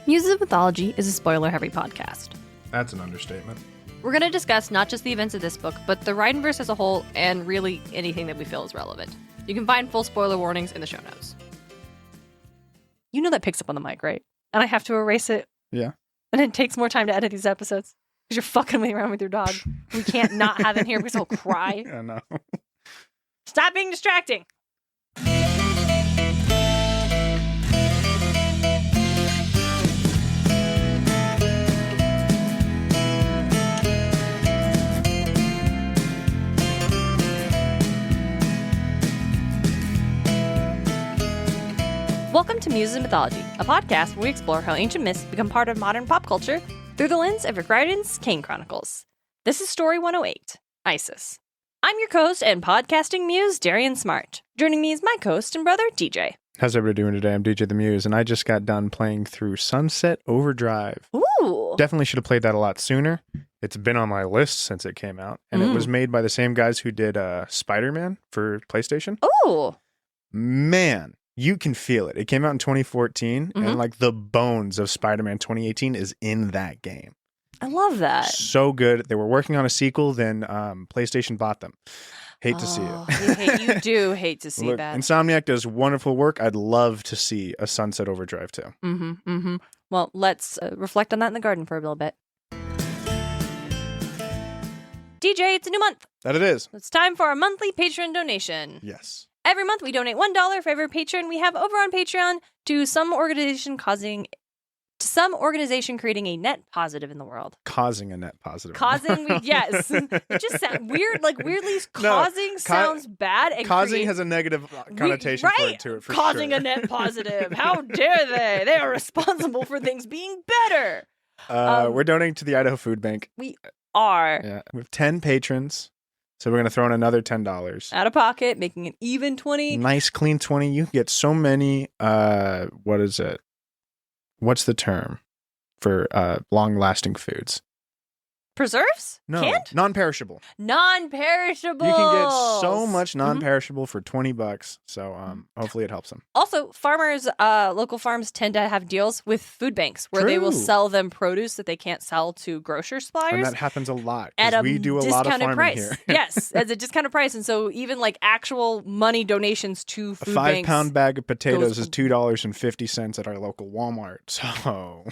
Muses of Mythology is a spoiler-heavy podcast. That's an understatement. We're going to discuss not just the events of this book, but the Riordanverse as a whole, and really anything that we feel is relevant. You can find full spoiler warnings in the show notes. You know that picks up on the mic, right? And I have to erase it. Yeah. And it takes more time to edit these episodes. Because you're fucking me around with your dog. We can't not have him here because he'll cry. I know. Stop being distracting. Welcome to Muses of Mythology, a podcast where we explore how ancient myths become part of modern pop culture through the lens of Rick Riordan's Kane Chronicles. This is Story 108, Isis. I'm your co-host and podcasting muse, Darian Smart. Joining me is my co-host and brother, DJ. How's everybody doing today? I'm DJ the Muse, and I just got done playing through Sunset Overdrive. Ooh. Definitely should have played that a lot sooner. It's been on my list since it came out, and it was made by the same guys who did Spider-Man for PlayStation. Ooh. Man, you can feel it. It came out in 2014, and like the bones of Spider-Man 2018 is in that game. I love that. So good. They were working on a sequel, then PlayStation bought them. Hate to see it. You do hate to see Look, that. Insomniac does wonderful work. I'd love to see a Sunset Overdrive too. Well, let's reflect on that in the garden for a little bit. DJ, it's a new month. That it is. It's time for our monthly Patreon donation. Yes. Every month we donate $1 for every patron we have over on Patreon to some organization creating a net positive in the world. Causing a net positive. Yes. It just sounds weird. Like weirdly, causing sounds bad. And causing has a negative connotation for it too. Causing a net positive. How dare they? They are responsible for things being better. We're donating to the Idaho Food Bank. We are. Yeah, we have 10 patrons. So we're going to throw in another $10. Out of pocket, making an even 20. Nice, clean 20. You can get so many, what is it? What's the term for long-lasting foods? Preserves? No, Canned? non-perishable. Non-perishable. You can get so much non-perishable for $20. So hopefully it helps them. Also, farmers, local farms tend to have deals with food banks where they will sell them produce that they can't sell to grocery suppliers. And that happens a lot at a we do a lot of farming price. here. Yes, as a discounted price. And so even like actual money donations to food banks. A 5-pound bag of potatoes is $2.50 at our local Walmart. So...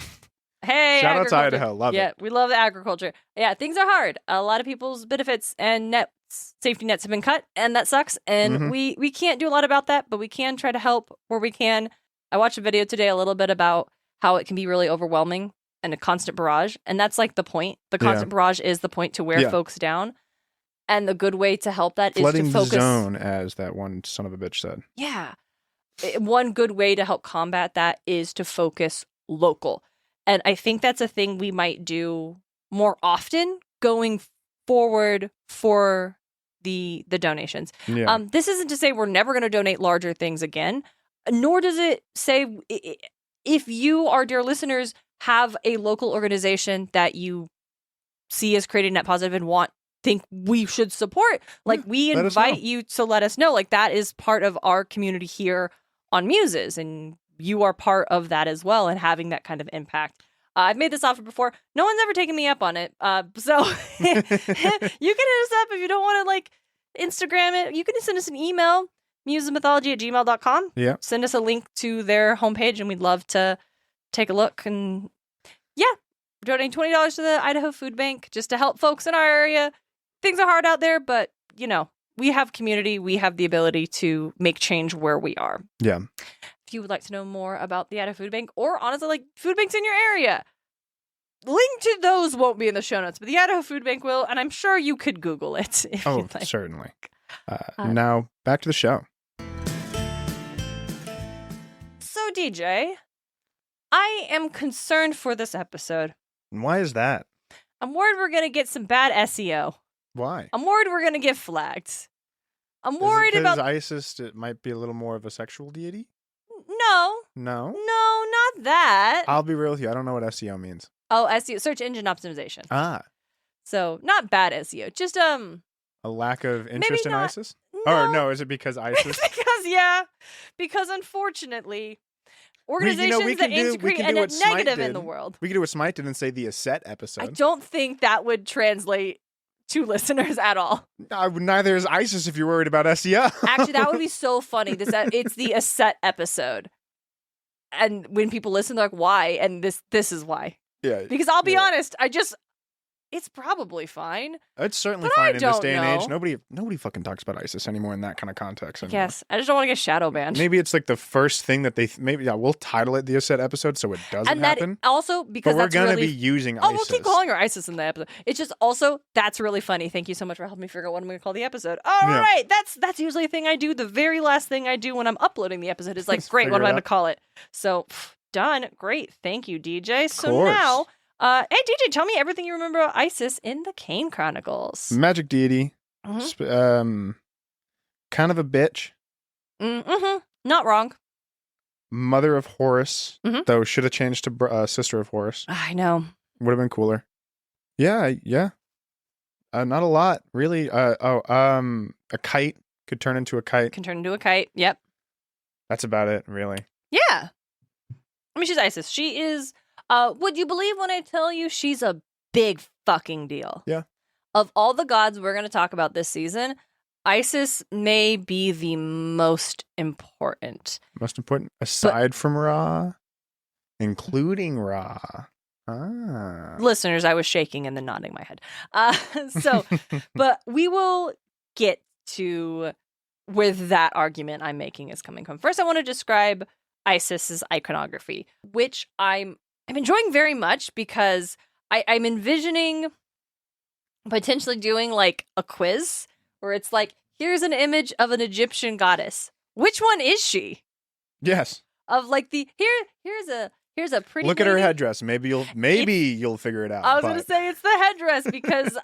Hey, shout out to Idaho. Love it. Yeah, we love the agriculture. Yeah, things are hard. A lot of people's benefits and safety nets have been cut, and that sucks. And we can't do a lot about that, but we can try to help where we can. I watched a video today a little bit about how it can be really overwhelming and a constant barrage. And that's like the point. The constant barrage is the point to wear folks down. And the good way to help that flooding is to focus. The zone, as that one son of a bitch said. Yeah. One good way to help combat that is to focus local. And I think that's a thing we might do more often going forward for the donations. Yeah. This isn't to say we're never going to donate larger things again, nor does it say if you, our dear listeners, have a local organization that you see as creating net positive and think we should support, like we invite you to let us know. Like that is part of our community here on Muses, and you are part of that as well and having that kind of impact. I've made this offer before. No one's ever taken me up on it. So you can hit us up if you don't want to like Instagram it. You can send us an email, musesofmythology@gmail.com. Yeah. Send us a link to their homepage and we'd love to take a look. And yeah, we're donating $20 to the Idaho Food Bank just to help folks in our area. Things are hard out there, but you know, we have community. We have the ability to make change where we are. Yeah. If you would like to know more about the Idaho Food Bank, or honestly, like food banks in your area, link to those won't be in the show notes, but the Idaho Food Bank will, and I'm sure you could Google it if you'd like. Certainly. Now, back to the show. So, DJ, I am concerned for this episode. And why is that? I'm worried we're going to get some bad SEO. Why? I'm worried we're going to get flagged. I'm worried about... about... ISIS, it might be a little more of a sexual deity? No, not that. I'll be real with you. I don't know what SEO means. Oh, SEO, search engine optimization. Ah. So, not bad SEO. Just, a lack of interest in ISIS? No. Or no, is it because ISIS? Because unfortunately, organizations that aim to create a net negative in the world. We could do what SMITE did and say the Eset episode. I don't think that would translate to listeners at all. Neither is ISIS if you're worried about SEO. Actually, that would be so funny. It's the Eset episode. And when people listen, they're like, why? And this is why. Yeah. Because I'll be honest, it's probably fine. It's certainly fine in this day and age. Nobody fucking talks about ISIS anymore in that kind of context anymore. Yes. I just don't want to get shadow banned. Maybe it's like the first thing that we'll title it the Eset episode so it doesn't happen. Also, because but we're going to be using ISIS. Oh, we'll keep calling her ISIS in the episode. It's just also, that's really funny. Thank you so much for helping me figure out what I'm going to call the episode. All right. That's usually a thing I do. The very last thing I do when I'm uploading the episode is like, great, what am I going to call it? So, done. Great. Thank you, DJ. So now... hey, DJ, tell me everything you remember about Isis in the Kane Chronicles. Magic deity. Mm-hmm. Kind of a bitch. Mm-hmm. Not wrong. Mother of Horus, though should have changed to sister of Horus. I know. Would have been cooler. Yeah. Not a lot, really. A kite could turn into a kite. Can turn into a kite, yep. That's about it, really. Yeah. I mean, she's Isis. She is... would you believe when I tell you she's a big fucking deal? Yeah. Of all the gods we're going to talk about this season, Isis may be the most important. Most important? Aside from Ra? Including Ra? Ah. Listeners, I was shaking and then nodding my head. But we will get to where that argument I'm making is coming from. First, I want to describe Isis's iconography, which I'm enjoying very much because I'm envisioning potentially doing like a quiz where it's like, here's an image of an Egyptian goddess. Which one is she? Yes. Of like here's a pretty look lady. At her headdress. Maybe you'll figure it out. I was going to say it's the headdress because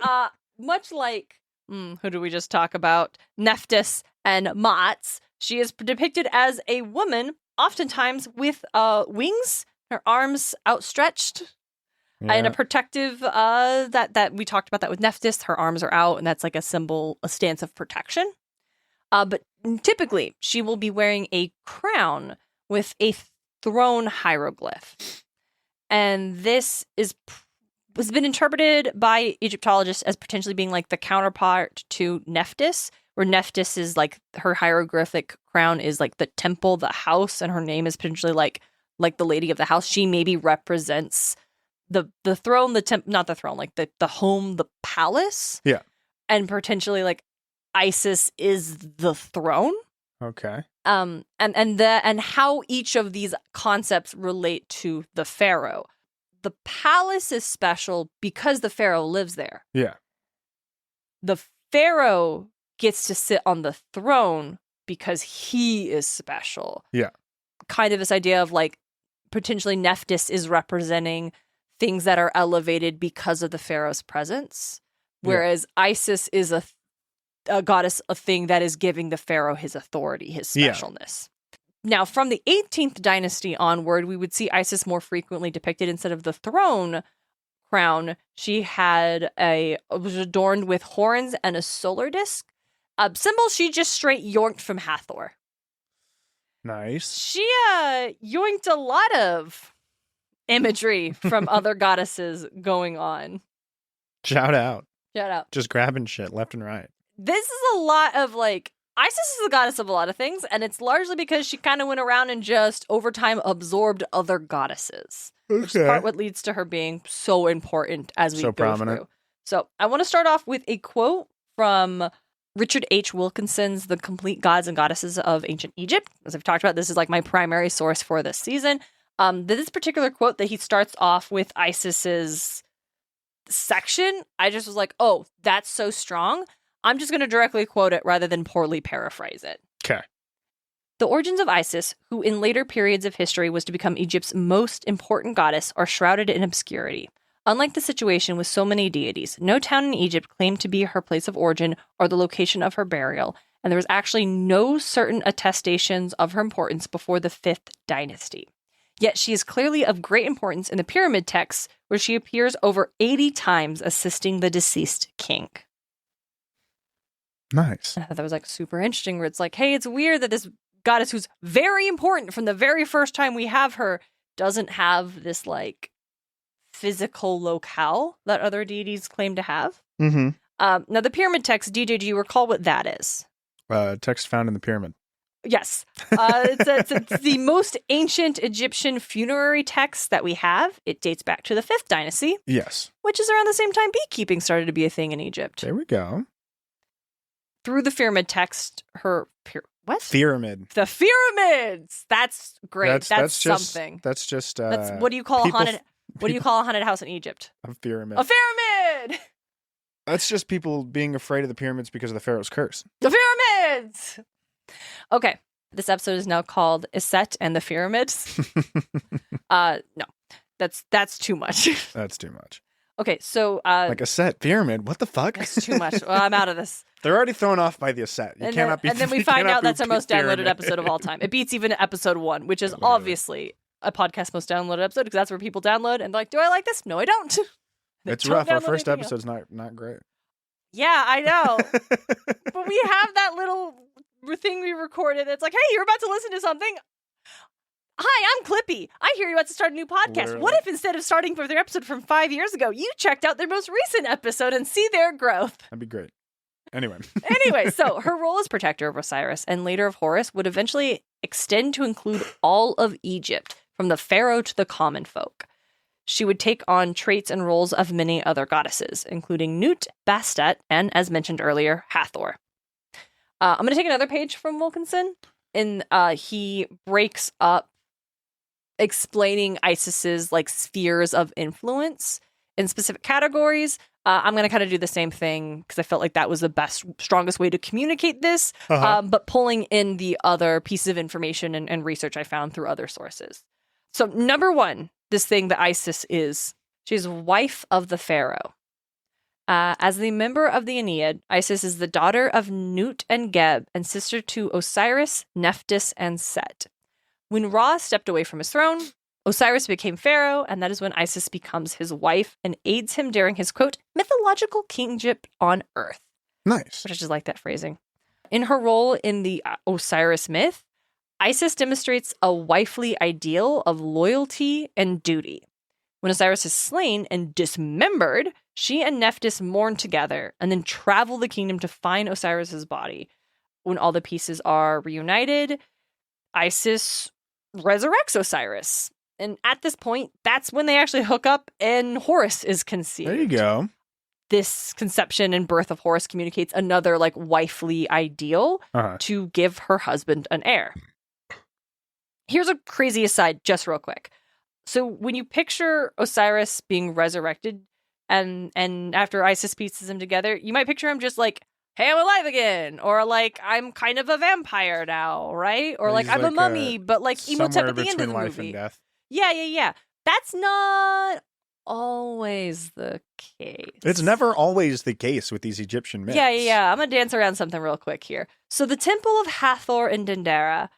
much like who did we just talk about? Nephthys and Mats. She is depicted as a woman, oftentimes with wings. Her arms outstretched and a protective, that we talked about that with Nephthys. Her arms are out, and that's like a symbol, a stance of protection. But typically, she will be wearing a crown with a throne hieroglyph. And this has been interpreted by Egyptologists as potentially being like the counterpart to Nephthys, where Nephthys is like her hieroglyphic crown is like the temple, the house, and her name is potentially like the lady of the house. She maybe represents the throne, not the throne, like the home, the palace. Yeah. And potentially like Isis is the throne. Okay. And how each of these concepts relate to the pharaoh. The palace is special because the pharaoh lives there. Yeah. The pharaoh gets to sit on the throne because he is special. Yeah. Kind of this idea of like potentially Nephthys is representing things that are elevated because of the pharaoh's presence, whereas Isis is a goddess, a thing that is giving the pharaoh his authority, his specialness. Now, from the 18th dynasty onward, we would see Isis more frequently depicted instead of the throne crown. She was adorned with horns and a solar disc, a symbol she just straight yoinked from Hathor. Nice. She yoinked a lot of imagery from other goddesses going on. Shout out. Just grabbing shit left and right. This is a lot of like, Isis is the goddess of a lot of things, and it's largely because she kind of went around and just over time absorbed other goddesses. Okay. Which is part what leads to her being so important as we go prominent. Through. So I want to start off with a quote from Richard H. Wilkinson's The Complete Gods and Goddesses of Ancient Egypt. As I've talked about, this is like my primary source for this season. This particular quote that he starts off with Isis's section, I just was like, oh, that's so strong. I'm just going to directly quote it rather than poorly paraphrase it. Okay. The origins of Isis, who in later periods of history was to become Egypt's most important goddess, are shrouded in obscurity. Unlike the situation with so many deities, no town in Egypt claimed to be her place of origin or the location of her burial, and there was actually no certain attestations of her importance before the 5th dynasty. Yet she is clearly of great importance in the pyramid texts, where she appears over 80 times assisting the deceased king. Nice. I thought that was like super interesting, where it's like, hey, it's weird that this goddess who's very important from the very first time we have her, doesn't have this like physical locale that other deities claim to have. Mm-hmm. Now, the pyramid text, DJ, do you recall what that is? Text found in the pyramid. Yes. It's the most ancient Egyptian funerary text that we have. It dates back to the 5th dynasty. Yes. Which is around the same time beekeeping started to be a thing in Egypt. There we go. Through the pyramid text, what? Pyramid. The pyramids. That's great. That's something. That's just. What do you call a haunted? What do you call a haunted house in Egypt? A pyramid. A pyramid. That's just people being afraid of the pyramids because of the Pharaoh's curse. The pyramids. Okay, this episode is now called Eset and the Pyramids. No, that's too much. That's too much. Okay, so like Eset pyramid. What the fuck? That's too much. Well, I'm out of this. They're already thrown off by the Eset. And then we find out that's our most downloaded episode of all time. It beats even episode 1, which is obviously a podcast most downloaded episode because that's where people download and they're like, do I like this? No, I don't. It's rough. Our first episode's not great. Yeah, I know. But we have that little thing we recorded. It's like, hey, you're about to listen to something. Hi, I'm Clippy. I hear you're about to start a new podcast. Literally. What if instead of starting with their episode from 5 years ago, you checked out their most recent episode and see their growth? That'd be great. Anyway. So her role as protector of Osiris and later of Horus would eventually extend to include all of Egypt, from the pharaoh to the common folk. She would take on traits and roles of many other goddesses, including Nut, Bastet, and, as mentioned earlier, Hathor. I'm going to take another page from Wilkinson, and he breaks up explaining Isis's like spheres of influence in specific categories. I'm going to kind of do the same thing because I felt like that was the strongest way to communicate this, but pulling in the other pieces of information and research I found through other sources. So number 1, this thing that Isis is, she's wife of the pharaoh. As the member of the Aeneid, Isis is the daughter of Nut and Geb and sister to Osiris, Nephthys, and Set. When Ra stepped away from his throne, Osiris became pharaoh, and that is when Isis becomes his wife and aids him during his, quote, mythological kingship on Earth. Nice. Which I just like that phrasing. In her role in the Osiris myth, Isis demonstrates a wifely ideal of loyalty and duty. When Osiris is slain and dismembered, she and Nephthys mourn together and then travel the kingdom to find Osiris's body. When all the pieces are reunited, Isis resurrects Osiris. And at this point, that's when they actually hook up and Horus is conceived. There you go. This conception and birth of Horus communicates another like wifely ideal to give her husband an heir. Here's a crazy aside, just real quick. So when you picture Osiris being resurrected and after Isis pieces him together, you might picture him just like, hey, I'm alive again. Or like, I'm kind of a vampire now, right? Or like, I'm a mummy, but like Imhotep at the end of the life movie. And death. Yeah. That's not always the case. It's never always the case with these Egyptian myths. Yeah. I'm going to dance around something real quick here. So the Temple of Hathor in Dendera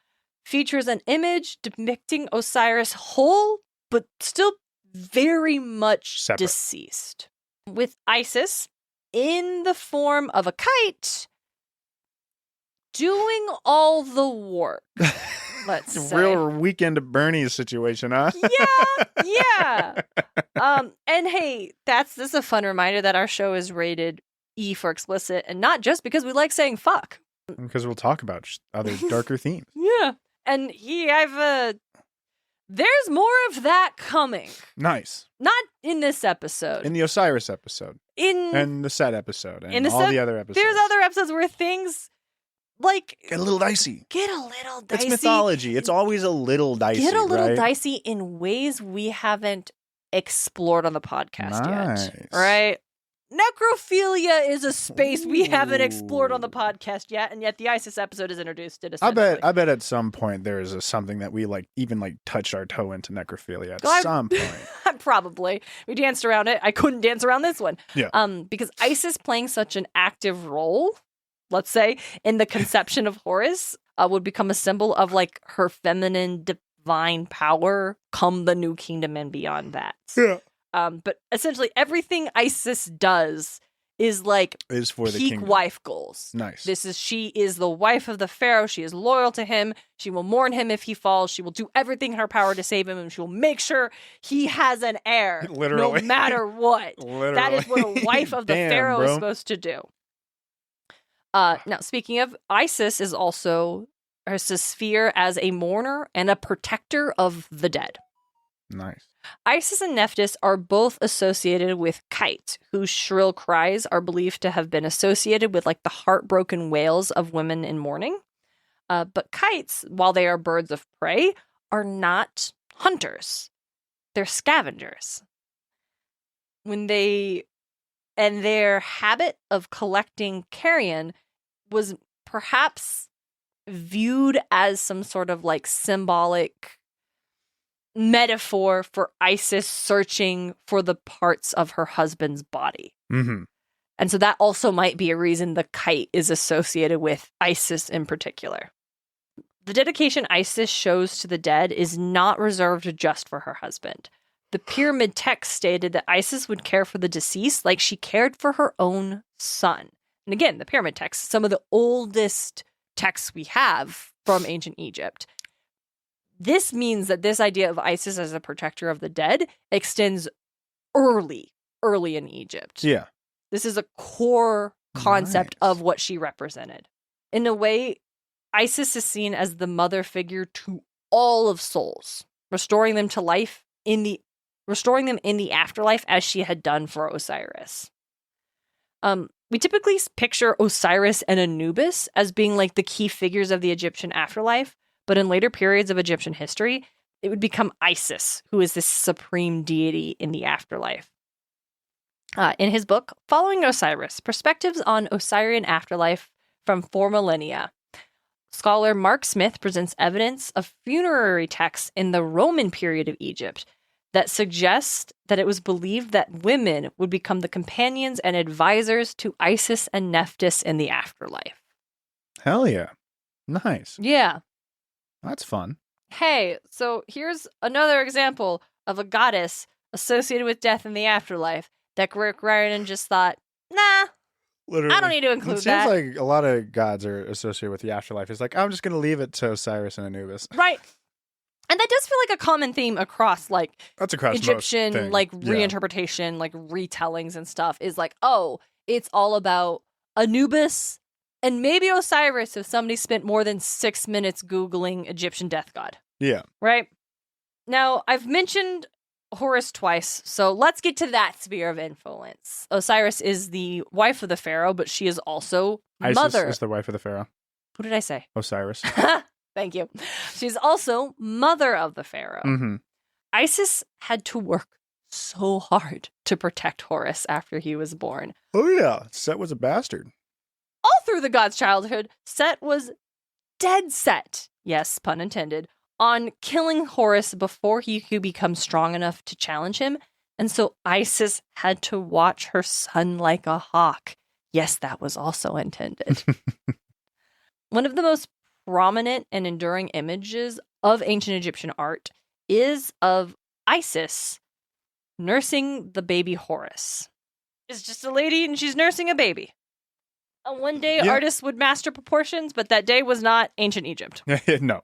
features an image depicting Osiris whole, but still very much separate, deceased. With Isis in the form of a kite doing all the work. Let's say. Real Weekend at Bernie's situation, huh? Yeah. And hey, this is a fun reminder that our show is rated E for explicit, and not just because we like saying fuck. Because we'll talk about other darker themes. Yeah. And there's more of that coming. Nice. Not in this episode. In the Osiris episode. And the Set episode. And the other episodes. There's other episodes where things like get a little dicey. It's mythology. It's always a little dicey. Get a little dicey in ways we haven't explored on the podcast yet. Right? Necrophilia is a space we haven't explored on the podcast yet, and yet the Isis episode is introduced it. I bet at some point there is something that we even touched our toe into necrophilia at some point. Probably. We danced around it. I couldn't dance around this one. Yeah. Because Isis playing such an active role, let's say, in the conception of Horus, would become a symbol of like her feminine divine power come the new kingdom and beyond that. Yeah. But essentially everything Isis does is like Is for the peak kingdom. wife goals. Nice. She is the wife of the Pharaoh. She is loyal to him. She will mourn him if he falls. She will do everything in her power to save him, and she will make sure he has an heir, Literally. no matter what. Literally. That is what a wife of the Damn, Pharaoh is bro. supposed to do. Now, speaking of, Isis is also her sphere as a mourner and a protector of the dead. Nice. Isis and Nephthys are both associated with Kite, whose shrill cries are believed to have been associated with like the heartbroken wails of women in mourning. But kites, while they are birds of prey, are not hunters. They're scavengers. And their habit of collecting carrion was perhaps viewed as some sort of like symbolic metaphor for Isis searching for the parts of her husband's body. Mm-hmm. And so that also might be a reason the kite is associated with Isis in particular. The dedication Isis shows to the dead is not reserved just for her husband. The pyramid text stated that Isis would care for the deceased like she cared for her own son. And again, the pyramid text, some of the oldest texts we have from ancient Egypt. This means that this idea of Isis as a protector of the dead extends early in Egypt. Yeah. This is a core concept Nice. of what she represented. In a way, Isis is seen as the mother figure to all of souls, restoring them to life restoring them in the afterlife as she had done for Osiris. We typically picture Osiris and Anubis as being like the key figures of the Egyptian afterlife, but in later periods of Egyptian history, it would become Isis, who is this supreme deity in the afterlife. In his book, Following Osiris, Perspectives on Osirian Afterlife from 4 Millennia, scholar Mark Smith presents evidence of funerary texts in the Roman period of Egypt that suggest that it was believed that women would become the companions and advisors to Isis and Nephthys in the afterlife. Hell yeah. Nice. Yeah. That's fun. Hey, so here's another example of a goddess associated with death in the afterlife that Rick Riordan just thought, nah, Literally. I don't need to include It that. seems like a lot of gods are associated with the afterlife. It's like, I'm just going to leave it to Osiris and Anubis. Right. And that does feel like a common theme across like That's across Egyptian most things. like Yeah. reinterpretation, like retellings and stuff is like, oh, it's all about Anubis and maybe Osiris if somebody spent more than 6 minutes Googling Egyptian death god. Yeah. Right? Now, I've mentioned Horus twice, so let's get to that sphere of influence. Osiris is the wife of the pharaoh, but she is also Isis mother. is the wife of the pharaoh. What did I say? Osiris. Thank you. She's also mother of the pharaoh. Mm-hmm. Isis had to work so hard to protect Horus after he was born. Oh, yeah. Set was a bastard. All through the god's childhood, Set was dead set, yes, pun intended, on killing Horus before he could become strong enough to challenge him. And so Isis had to watch her son like a hawk. Yes, that was also intended. One of the most prominent and enduring images of ancient Egyptian art is of Isis nursing the baby Horus. It's just a lady and she's nursing a baby. One day, artists would master proportions, but that day was not ancient Egypt. No.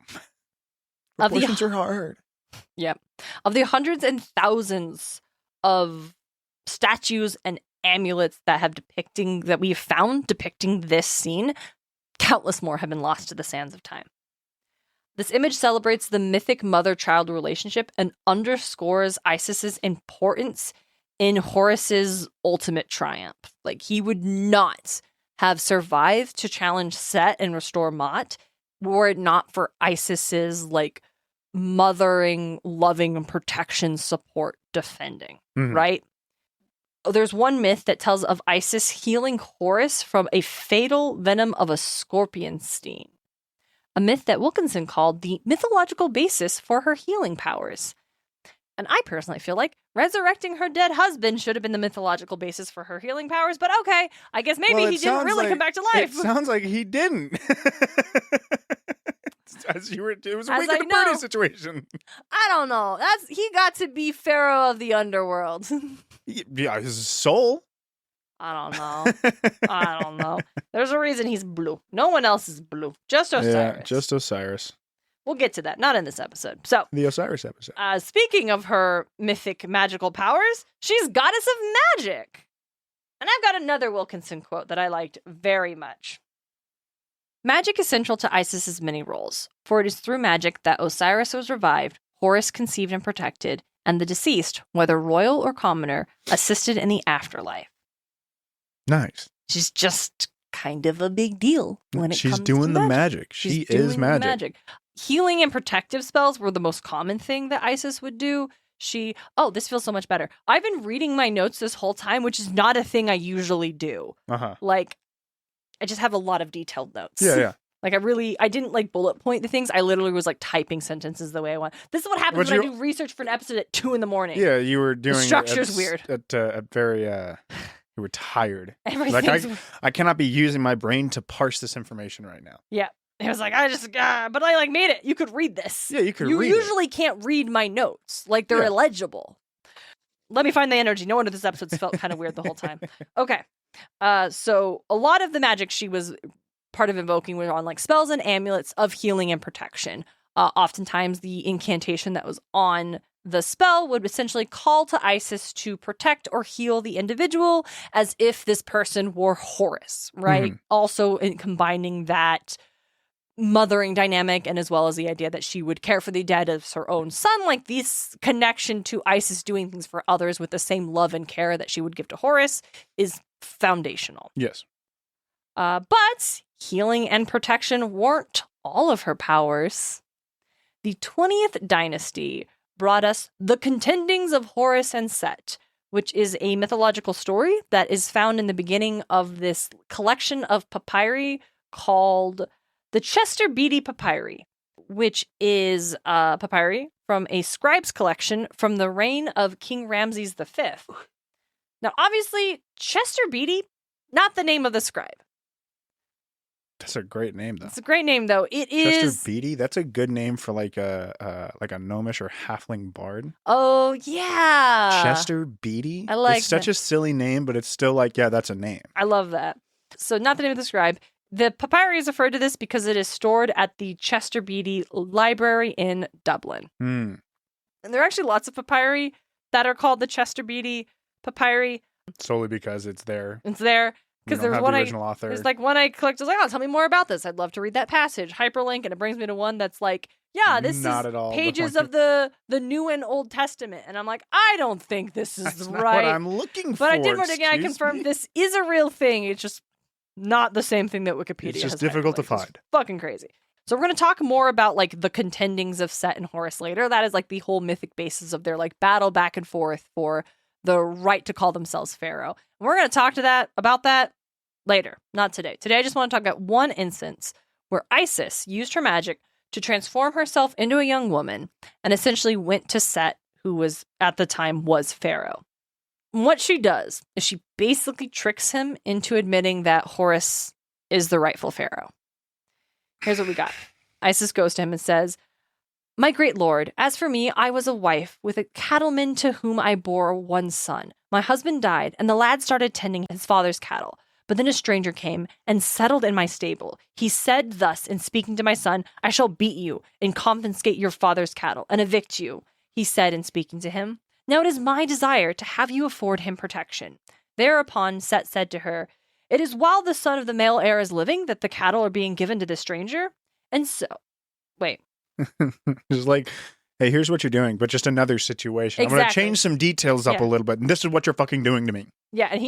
Proportions are hard. Yep. Of the hundreds and thousands of statues and amulets that we have found depicting this scene, countless more have been lost to the sands of time. This image celebrates the mythic mother-child relationship and underscores Isis's importance in Horus's ultimate triumph. Like, he would not have survived to challenge Set and restore Ma'at were it not for Isis's, like, mothering, loving, and protection, support, defending, right? There's one myth that tells of Isis healing Horus from a fatal venom of a scorpion sting. A myth that Wilkinson called the mythological basis for her healing powers. And I personally feel like resurrecting her dead husband should have been the mythological basis for her healing powers, but okay, I guess maybe he didn't really come back to life. It sounds like he didn't. It was a As Wake I of the Birdie know. situation. I don't know. He got to be pharaoh of the underworld. Yeah, his soul. I don't know. I don't know. There's a reason he's blue. No one else is blue. Just Osiris. Yeah, just Osiris. We'll get to that. Not in this episode. So, The Osiris episode. Speaking of her mythic magical powers, she's goddess of magic. And I've got another Wilkinson quote that I liked very much. Magic is central to Isis's many roles, for it is through magic that Osiris was revived, Horus conceived and protected, and the deceased, whether royal or commoner, assisted in the afterlife. Nice. She's just kind of a big deal when it comes to She's doing the magic. She is magic. Healing and protective spells were the most common thing that Isis would do. This feels so much better. I've been reading my notes this whole time, which is not a thing I usually do. Uh-huh. Like, I just have a lot of detailed notes. Yeah. Like, I didn't like bullet point the things. I literally was like typing sentences the way I want. This is what happens when I do research for an episode at 2 a.m. Yeah, you were doing the structure's weird. You were tired. Everything's I cannot be using my brain to parse this information right now. Yeah. It was like, but I made it. You could read this. Yeah, you could read it. You usually can't read my notes. Like, they're illegible. Let me find the energy. No wonder this episode's felt kind of weird the whole time. Okay. So a lot of the magic she was part of invoking was on like spells and amulets of healing and protection. Oftentimes the incantation that was on the spell would essentially call to Isis to protect or heal the individual as if this person were Horus, right? Mm-hmm. Also in combining that mothering dynamic and as well as the idea that she would care for the dead as her own son, like this connection to Isis doing things for others with the same love and care that she would give to Horus is foundational. Yes. But healing and protection weren't all of her powers. The 20th dynasty brought us the contendings of Horus and Set, which is a mythological story that is found in the beginning of this collection of papyri called the Chester Beatty Papyri, which is papyri from a scribe's collection from the reign of King Ramses V. Now, obviously, Chester Beatty, not the name of the scribe. That's a great name, though. It's a great name, though. It is Chester Beatty. That's a good name for like a gnomish or halfling bard. Oh yeah, Chester Beatty. I like. It's such a silly name, but it's still like, yeah, that's a name. I love that. So, not the name of the scribe. The papyri is referred to this because it is stored at the Chester Beatty Library in Dublin. Mm. And there are actually lots of papyri that are called the Chester Beatty Papyri. Solely because it's there. It's there. Because there's one there's like one I clicked. I was like, oh, tell me more about this. I'd love to read that passage. Hyperlink, and it brings me to one that's like, yeah, this not is at all pages of the New and Old Testament. And I'm like, I don't think this is that's right. Not what I'm looking for. But I did more digging. I confirmed this is a real thing. It's just not the same thing that Wikipedia has. It's just difficult to find. It's fucking crazy. So we're going to talk more about like the contendings of Set and Horus later. That is like the whole mythic basis of their like battle back and forth for the right to call themselves pharaoh. And we're going to talk about that later, not today. Today I just want to talk about one instance where Isis used her magic to transform herself into a young woman and essentially went to Set, who was at the time was pharaoh. And what she does is she basically tricks him into admitting that Horus is the rightful pharaoh. Here's what we got. Isis goes to him and says, "My great lord, as for me, I was a wife with a cattleman to whom I bore one son. My husband died, and the lad started tending his father's cattle. But then a stranger came and settled in my stable. He said thus in speaking to my son, 'I shall beat you and confiscate your father's cattle and evict you.' He said in speaking to him, 'Now it is my desire to have you afford him protection.' Thereupon Set said to her, 'It is while the son of the male heir is living that the cattle are being given to the stranger.' And so, wait. It's like, hey, here's what you're doing, but just another situation. Exactly. I'm going to change some details up a little bit, and this is what you're fucking doing to me." Yeah, and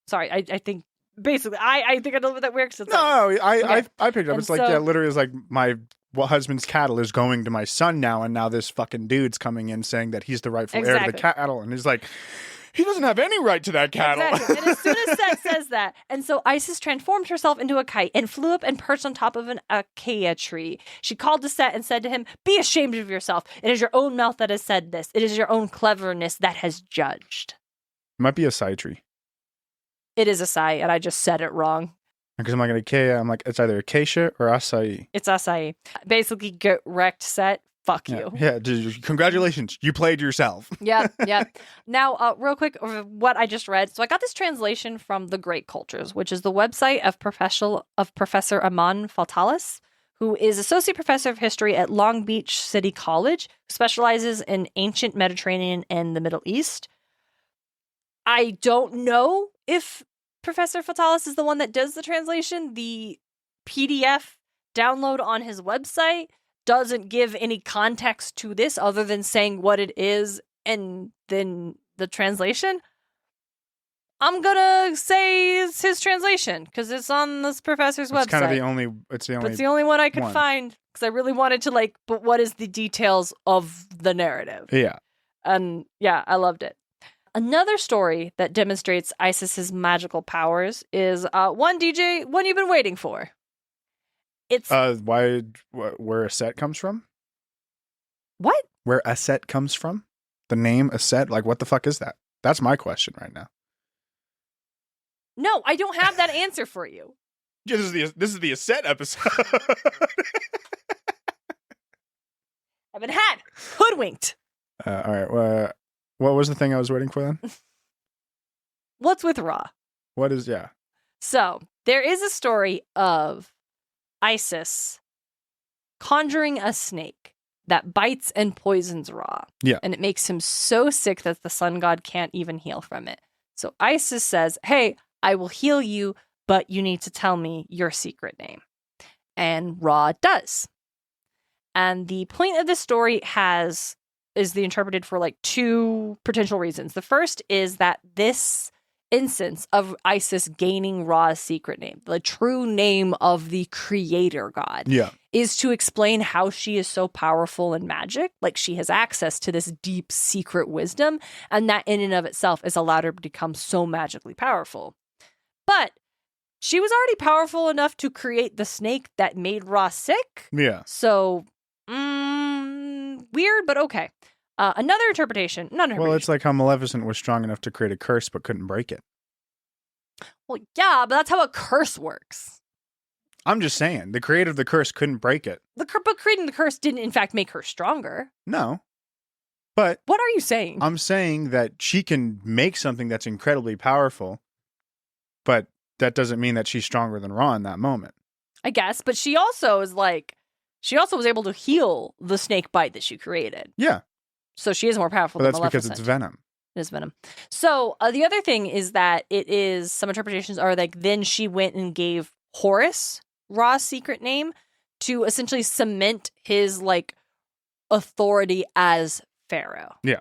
sorry, I think, basically, I think I know what that works. I picked up. And it's like, literally, it's like my husband's cattle is going to my son now, and now this fucking dude's coming in saying that he's the rightful heir to the cattle, and he's like, he doesn't have any right to that cattle. Exactly. And as soon as Set says that, and so Isis transformed herself into a kite and flew up and perched on top of an acacia tree. She called to Set and said to him, "Be ashamed of yourself. It is your own mouth that has said this. It is your own cleverness that has judged." It might be a acai tree. It is acai, and I just said it wrong. Because I'm like, acacia, I'm like, it's either acacia or acai. It's acai. Basically, get wrecked Set fuck Yeah. you. Yeah. Congratulations. You played yourself. Yep. Now, real quick, what I just read. So I got this translation from The Great Cultures, which is the website of Professor Aman Fatalis, who is associate professor of history at Long Beach City College, who specializes in ancient Mediterranean and the Middle East. I don't know if Professor Fatalis is the one that does the translation. The PDF download on his website doesn't give any context to this other than saying what it is and then the translation. I'm gonna say it's his translation because it's on this professor's website. It's kind of it's the only one I could find because I really wanted to but what is the details of the narrative? Yeah. And yeah, I loved it. Another story that demonstrates Isis's magical powers is one you've been waiting for. It's where Eset comes from? What? Where Eset comes from? The name Eset? Like, what the fuck is that? That's my question right now. No, I don't have that answer for you. Yeah, this is the Eset episode. I've been had hoodwinked. All right. What was the thing I was waiting for then? What's with Ra? What is, yeah. So, there is a story of Isis conjuring a snake that bites and poisons Ra. Yeah. And it makes him so sick that the sun god can't even heal from it. So Isis says, hey, I will heal you, but you need to tell me your secret name. And Ra does. And the point of this story is interpreted for two potential reasons. The first is that this instance of Isis gaining Ra's secret name, the true name of the creator god, is to explain how she is so powerful in magic. She has access to this deep secret wisdom, and that in and of itself has allowed her to become so magically powerful. But she was already powerful enough to create the snake that made Ra sick. Yeah. So, weird, but okay. Another interpretation. Well, it's like how Maleficent was strong enough to create a curse but couldn't break it. Well, yeah, but that's how a curse works. I'm just saying, the creator of the curse couldn't break it. But creating the curse didn't, in fact, make her stronger. No. But what are you saying? I'm saying that she can make something that's incredibly powerful, but that doesn't mean that she's stronger than Ra in that moment. I guess, but she also was able to heal the snake bite that she created. Yeah. So she is more powerful than Maleficent. That's because it's venom. It is venom. So the other thing is that some interpretations are then she went and gave Horus Ra's secret name to essentially cement his authority as Pharaoh. Yeah.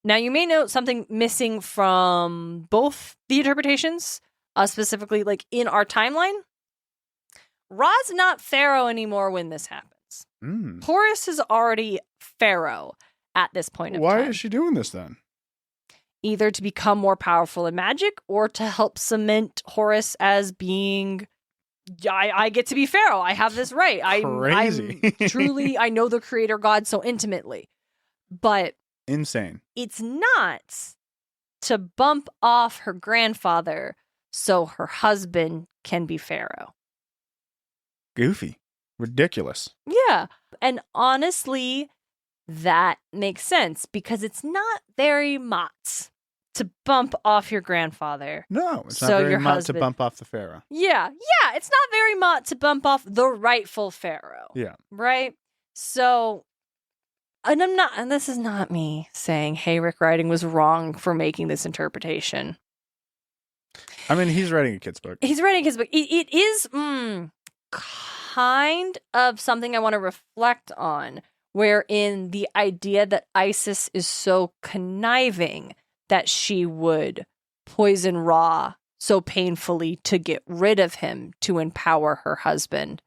Now you may note something missing from both the interpretations, specifically in our timeline. Ra's not Pharaoh anymore when this happens. Horus is already Pharaoh at this point in time. Why is she doing this then? Either to become more powerful in magic or to help cement Horus as being, I get to be Pharaoh. I have this right. Crazy. I'm truly, I know the creator god so intimately. But insane. It's not to bump off her grandfather so her husband can be Pharaoh. Goofy. Ridiculous. Yeah. And honestly, that makes sense because it's not very Mott to bump off your grandfather. No, it's not very Mott to bump off the Pharaoh. Yeah, it's not very Mott to bump off the rightful Pharaoh. Yeah. Right? So, and this is not me saying, hey, Rick Riordan was wrong for making this interpretation. I mean, he's writing a kid's book. It is kind of something I want to reflect on, wherein the idea that Isis is so conniving that she would poison Ra so painfully to get rid of him to empower her husband,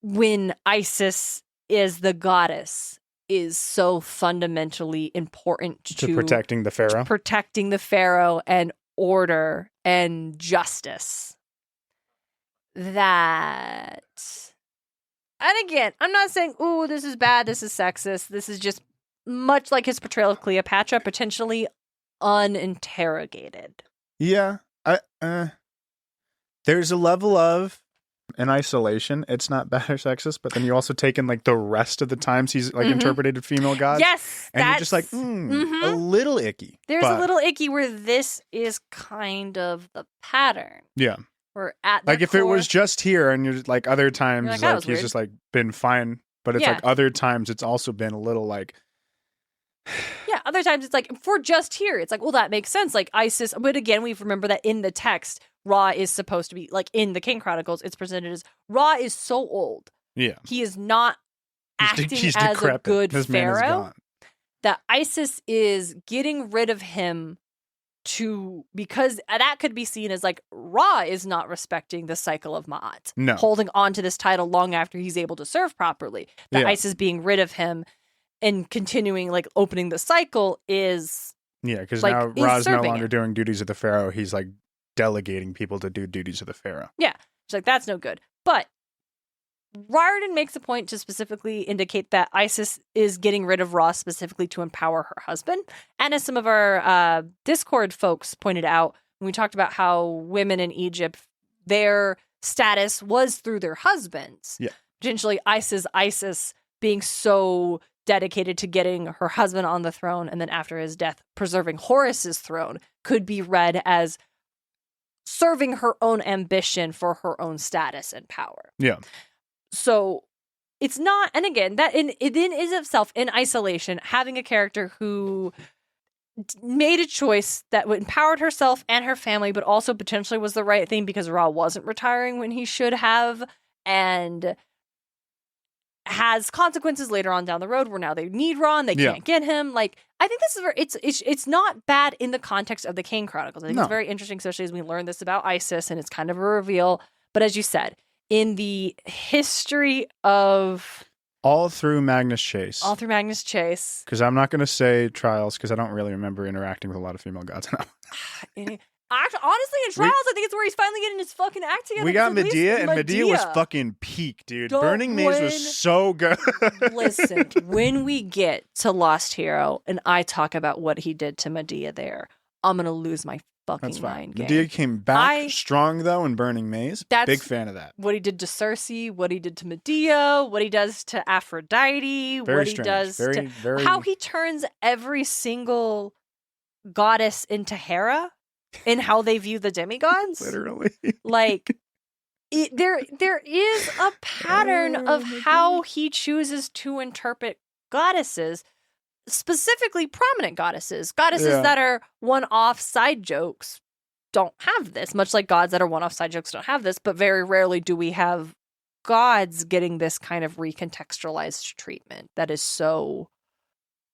when Isis is the goddess is so fundamentally important to protecting the Pharaoh. Protecting the Pharaoh and order and justice. That... And again, I'm not saying, ooh, this is bad, this is sexist. This is just much like his portrayal of Cleopatra, potentially uninterrogated. Yeah. There's a level of, in isolation, it's not bad or sexist, but then you also take in like the rest of the times he's like interpreted female gods. Yes. And you're just like, a little icky. There's a little icky where this is kind of the pattern. Yeah. We're at like if core, it was just here and you're like other times like he's weird. just like been fine, but it's like other times it's also been a little like yeah, other times it's like for just here it's like, well, that makes sense, like Isis, but again we remember that in the text Ra is supposed to be like in the King Chronicles it's presented as Ra is so old. Yeah. He is not acting he's as decrepit. a good This pharaoh. Man is gone. That Isis is getting rid of him because that could be seen as like Ra is not respecting the cycle of Ma'at. No. Holding on to this title long after he's able to serve properly. That Isis being rid of him and continuing like opening the cycle is because like, now Ra's no longer it. doing duties of the pharaoh. He's like delegating people to do duties of the pharaoh. Yeah. She's like, that's no good. But Riordan makes a point to specifically indicate that Isis is getting rid of Ra specifically to empower her husband. And as some of our Discord folks pointed out, when we talked about how women in Egypt, their status was through their husbands. Yeah. Potentially Isis being so dedicated to getting her husband on the throne and then after his death preserving Horus's throne could be read as serving her own ambition for her own status and power. Yeah. So it's not, and again, that in itself, in isolation, having a character who made a choice that empowered herself and her family, but also potentially was the right thing because Ra wasn't retiring when he should have, and has consequences later on down the road where now they need Ra and they can't get him. Like, I think this is it's not bad in the context of the King Chronicles. I think it's very interesting, especially as we learn this about Isis, and it's kind of a reveal. But as you said, in the history of all through Magnus Chase, because I'm not going to say Trials because I don't really remember interacting with a lot of female gods now. Honestly, in Trials, I think it's where he's finally getting his fucking act together. We got Medea, and Medea was fucking peak, dude. Burning Maze was so good. Listen, when we get to Lost Hero and I talk about what he did to Medea there, I'm going to lose my fucking mind. Medea came back strong, though, in Burning Maze. Big fan of that. What he did to Circe, what he did to Medea, what he does to Aphrodite, he does how he turns every single goddess into Hera in how they view the demigods. Literally. Like, there is a pattern of how he chooses to interpret goddesses, specifically prominent goddesses that are one-off side jokes don't have this, much like gods that are one-off side jokes don't have this, but very rarely do we have gods getting this kind of recontextualized treatment that is so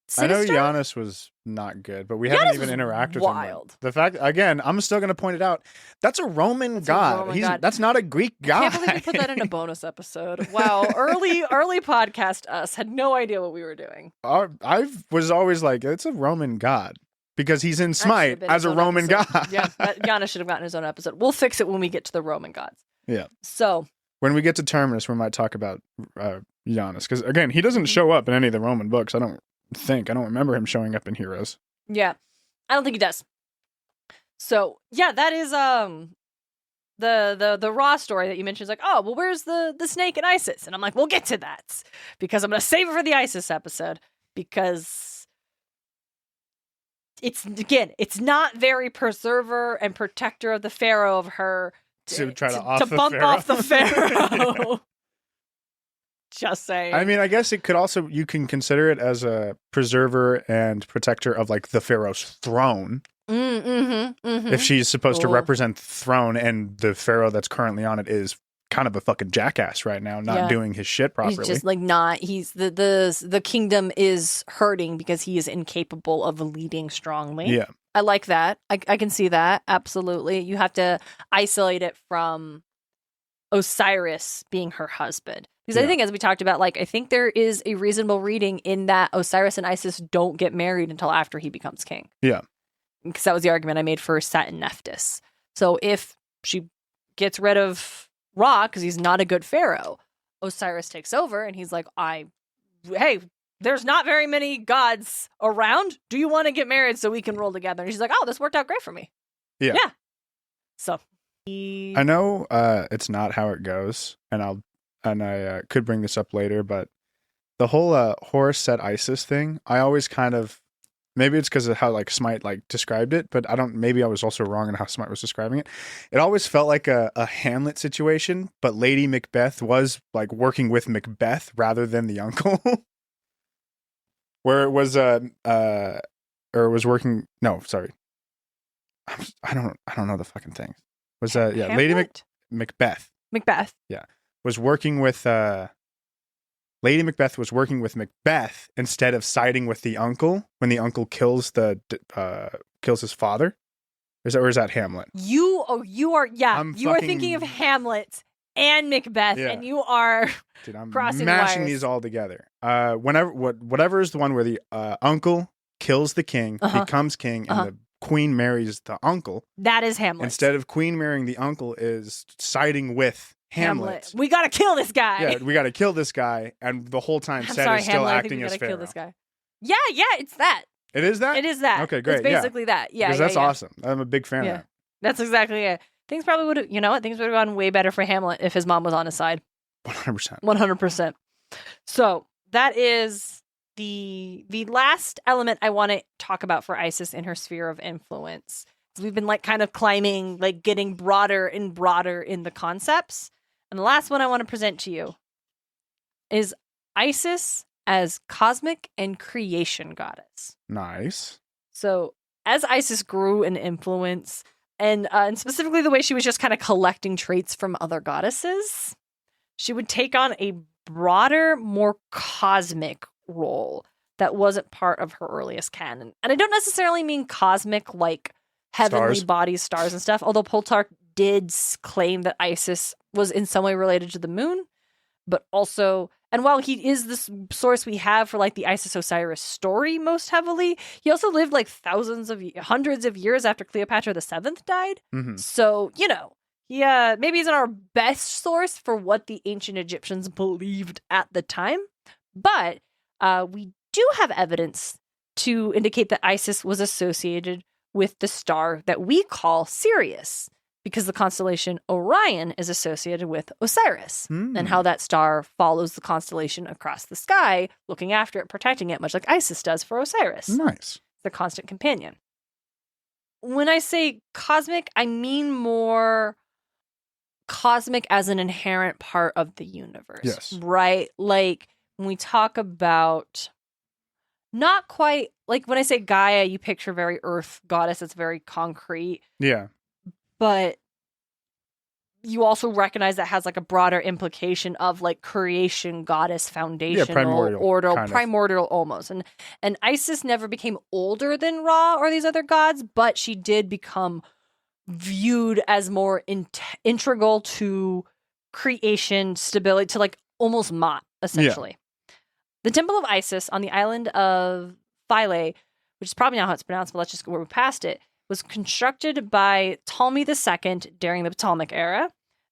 sinister. I know Giannis was not good, but we haven't even interacted with him. The fact, again, I'm still going to point it out. That's a Roman god. That's not a Greek god. I can't believe you put that in a bonus episode. Wow, early podcast us had no idea what we were doing. I was always like, it's a Roman god because he's in SMITE as a Roman god. Yeah, Giannis should have gotten his own episode. We'll fix it when we get to the Roman gods. Yeah. So when we get to Terminus, we might talk about Giannis because again, he doesn't show up in any of the Roman books. I don't remember him showing up in Heroes. Yeah, I don't think he does. So yeah, that is the Raw story that you mentioned is like, oh well, where's the snake and Isis? And I'm like, we'll get to that because I'm gonna save it for the Isis episode because it's not very preserver and protector of the Pharaoh of her to bump off the Pharaoh. Just saying. I mean, I guess it could also, you can consider it as a preserver and protector of like the Pharaoh's throne. If she's supposed to represent the throne and the Pharaoh that's currently on it is kind of a fucking jackass right now, not doing his shit properly. He's just like the kingdom is hurting because he is incapable of leading strongly. Yeah. I like that. I can see that. Absolutely. You have to isolate it from Osiris being her husband. Because I think, as we talked about, like, I think there is a reasonable reading in that Osiris and Isis don't get married until after he becomes king. Yeah. Because that was the argument I made for Set and Nephthys. So if she gets rid of Ra, because he's not a good pharaoh, Osiris takes over and he's like, hey, there's not very many gods around. Do you want to get married so we can rule together? And she's like, oh, this worked out great for me. Yeah. So I know it's not how it goes, and I could bring this up later, but the whole Horus Set Isis thing, I always kind of, maybe it's because of how like SMITE like described it, but maybe I was also wrong in how SMITE was describing it. It always felt like a Hamlet situation, but Lady Macbeth was like working with Macbeth rather than the uncle. Where it was or it was working, no, sorry. I don't know the fucking thing. Was Lady Macbeth. Macbeth. Yeah. Was working with Lady Macbeth was working with Macbeth instead of siding with the uncle when the uncle kills his father. Or is that Hamlet? You are thinking of Hamlet and Macbeth, and you are Dude, I'm crossing mashing wires. these all together. Whatever is the one where the uncle kills the king, becomes king, and the queen marries the uncle. That is Hamlet. Instead of queen marrying the uncle, is siding with Hamlet. We gotta kill this guy. Yeah, we gotta kill this guy, and the whole time Set is still acting as Pharaoh. Kill this guy. Yeah, it's that. It is that? It is that. Okay, great. It's basically that. Yeah, because that's awesome. I'm a big fan of that. That's exactly it. Things probably would have, things would have gone way better for Hamlet if his mom was on his side. 100%. 100%. So that is the last element I want to talk about for Isis in her sphere of influence. So we've been like kind of climbing, like getting broader and broader in the concepts. And the last one I want to present to you is Isis as cosmic and creation goddess. Nice. So as Isis grew in influence, and specifically the way she was just kind of collecting traits from other goddesses, she would take on a broader, more cosmic role that wasn't part of her earliest canon. And I don't necessarily mean cosmic like heavenly bodies, stars and stuff, although Plutarch did claim that Isis was in some way related to the moon, but also, and while he is the source we have for like the Isis-Osiris story most heavily, he also lived like hundreds of years after Cleopatra VII died. Mm-hmm. So, maybe isn't our best source for what the ancient Egyptians believed at the time, but we do have evidence to indicate that Isis was associated with the star that we call Sirius, because the constellation Orion is associated with Osiris, and how that star follows the constellation across the sky, looking after it, protecting it, much like Isis does for Osiris. Nice. The constant companion. When I say cosmic, I mean more cosmic as an inherent part of the universe. Yes. Right? Like when we talk about, not quite, like when I say Gaia, you picture very earth goddess, it's very concrete. Yeah. But you also recognize that has like a broader implication of like creation goddess, foundational, primordial almost. And Isis never became older than Ra or these other gods, but she did become viewed as more integral to creation, stability, to like almost Ma'at, essentially. Yeah. The Temple of Isis on the island of Philae, which is probably not how it's pronounced, but let's just go past it, was constructed by Ptolemy II during the Ptolemaic era.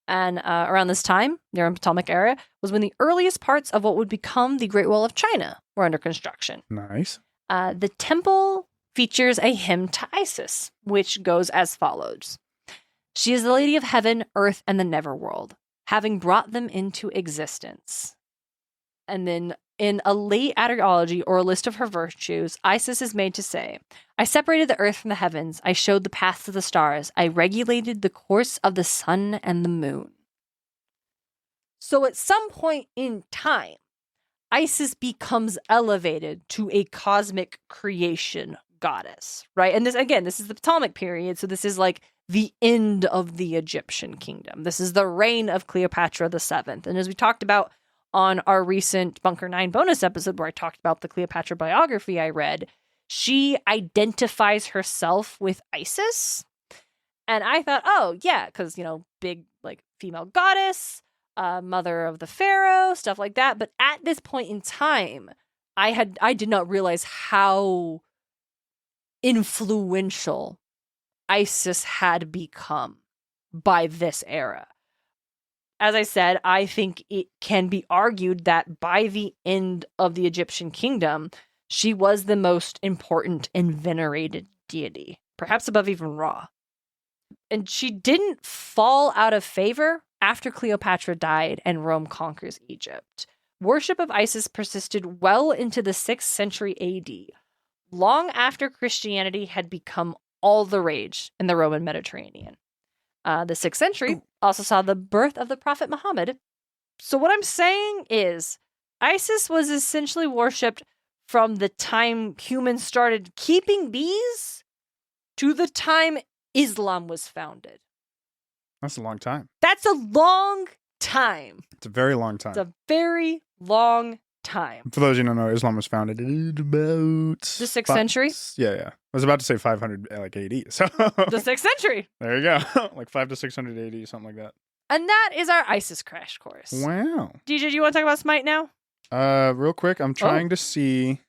And around this time, during the Ptolemaic era, was when the earliest parts of what would become the Great Wall of China were under construction. Nice. The temple features a hymn to Isis, which goes as follows. She is the Lady of Heaven, Earth, and the Neverworld, having brought them into existence. And then in a late adiology or a list of her virtues, Isis is made to say, I separated the earth from the heavens. I showed the paths of the stars. I regulated the course of the sun and the moon. So at some point in time, Isis becomes elevated to a cosmic creation goddess, right? And this is the Ptolemaic period. So this is like the end of the Egyptian kingdom. This is the reign of Cleopatra VII. And as we talked about on our recent Bunker 9 bonus episode where I talked about the Cleopatra biography I read, she identifies herself with Isis. And I thought, oh, yeah, because, big, like, female goddess, mother of the pharaoh, stuff like that. But at this point in time, I did not realize how influential Isis had become by this era. As I said, I think it can be argued that by the end of the Egyptian kingdom, she was the most important and venerated deity, perhaps above even Ra. And she didn't fall out of favor after Cleopatra died and Rome conquers Egypt. Worship of Isis persisted well into the 6th century AD, long after Christianity had become all the rage in the Roman Mediterranean. The 6th century also saw the birth of the Prophet Muhammad. So what I'm saying is, Isis was essentially worshipped from the time humans started keeping bees to the time Islam was founded. That's a long time. That's a long time. It's a very long time. It's a very long time. For those who don't know, Islam was founded in about The 6th century? Yeah. I was about to say 500 like AD. So The 6th century. there you go. Like 5 to 600 AD, something like that. And that is our ISIS crash course. Wow. DJ, do you want to talk about SMITE now? Real quick, I'm trying to see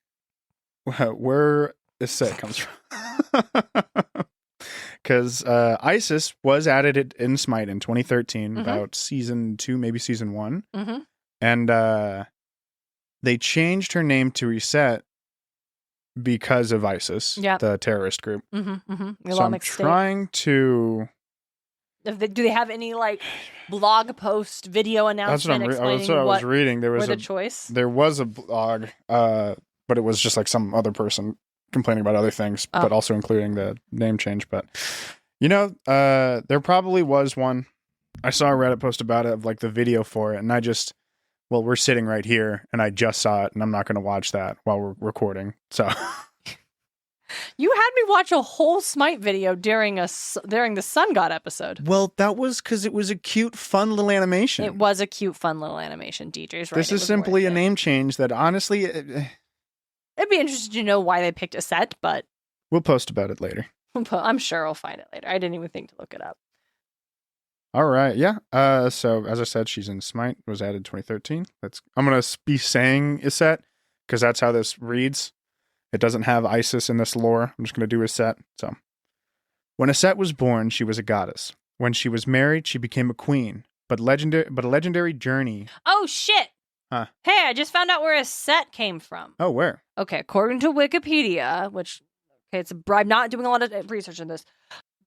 where Eset comes from. Because Isis was added in SMITE in 2013, about season 2, maybe season 1. Mm-hmm. And they changed her name to Eset because of ISIS, the terrorist group. Mm-hmm. Mm-hmm. So I'm trying to... Do they have any like blog post video announcement explaining that's what I was reading. There was the choice? There was a blog, but it was just like some other person complaining about other things, but also including the name change. But there probably was one. I saw a Reddit post about it of like the video for it, and we're sitting right here, and I just saw it, and I'm not going to watch that while we're recording. So. You had me watch a whole SMITE video during the Sun God episode. Well, that was because it was a cute, fun little animation. It was a cute, fun little animation. DJ's right. This is simply a name change that honestly... It'd be interesting to know why they picked Eset, but... We'll post about it later. I'm sure I'll find it later. I didn't even think to look it up. All right, yeah. So, as I said, she's in SMITE. It was added 2013. I'm going to be saying Eset, because that's how this reads. It doesn't have Isis in this lore. I'm just going to do Eset. So, when Eset was born, she was a goddess. When she was married, she became a queen. But a legendary journey. Oh shit! Huh? Hey, I just found out where Eset came from. Oh, where? Okay, according to Wikipedia, I'm not doing a lot of research on this.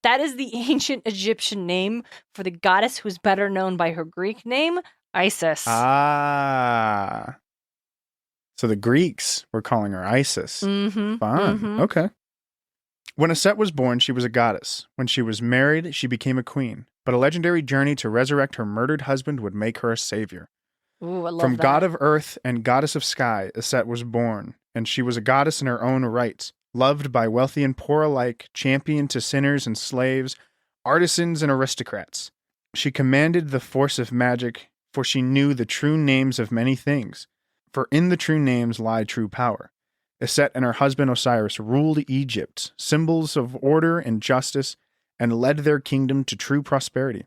That is the ancient Egyptian name for the goddess who is better known by her Greek name, Isis. Ah. So the Greeks were calling her Isis. Mm-hmm. Fun. Mm-hmm. Okay. When Eset was born, she was a goddess. When she was married, she became a queen. But a legendary journey to resurrect her murdered husband would make her a savior. Ooh, I love From that. god of earth and goddess of sky, Eset was born, and she was a goddess in her own right, loved by wealthy and poor alike, champion to sinners and slaves, artisans and aristocrats. She commanded the force of magic, for she knew the true names of many things. For in the true names lie true power. Eset and her husband Osiris ruled Egypt, symbols of order and justice, and led their kingdom to true prosperity.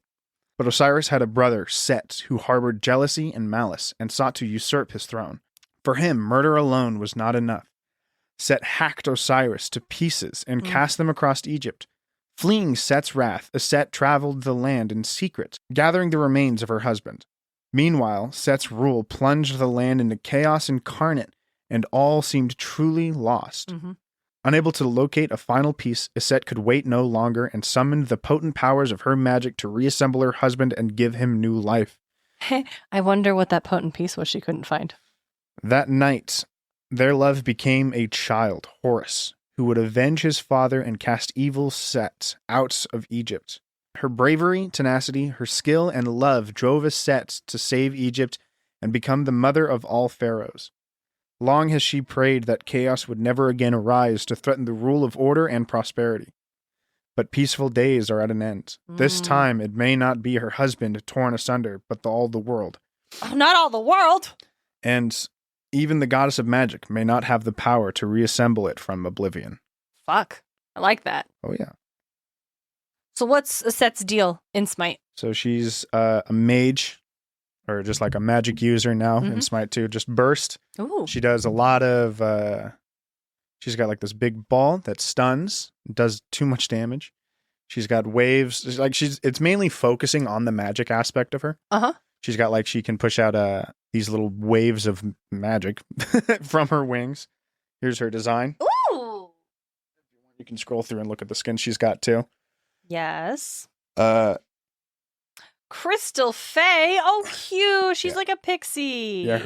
But Osiris had a brother, Set, who harbored jealousy and malice, and sought to usurp his throne. For him, murder alone was not enough. Set hacked Osiris to pieces and cast them across Egypt. Fleeing Set's wrath, Eset traveled the land in secret, gathering the remains of her husband. Meanwhile, Set's rule plunged the land into chaos incarnate, and all seemed truly lost. Mm-hmm. Unable to locate a final piece, Eset could wait no longer and summoned the potent powers of her magic to reassemble her husband and give him new life. I wonder what that potent piece was she couldn't find. That night, their love became a child, Horus, who would avenge his father and cast evil Set out of Egypt. Her bravery, tenacity, her skill, and love drove Eset to save Egypt and become the mother of all pharaohs. Long has she prayed that chaos would never again arise to threaten the rule of order and prosperity. But peaceful days are at an end. This time it may not be her husband torn asunder, but all the world. Oh, not all the world! And even the goddess of magic may not have the power to reassemble it from oblivion. Fuck. I like that. Oh, yeah. So what's Eset's deal in SMITE? So she's a mage, or just like a magic user now in SMITE 2, just burst. Ooh. She does a lot of, she's got like this big ball that stuns, does too much damage. She's got waves, it's mainly focusing on the magic aspect of her. Uh-huh. She's got like, she can push out these little waves of magic from her wings. Here's her design. Ooh. You can scroll through and look at the skin she's got too. Yes. Crystal Faye. Oh, cute. She's like a pixie. Yeah,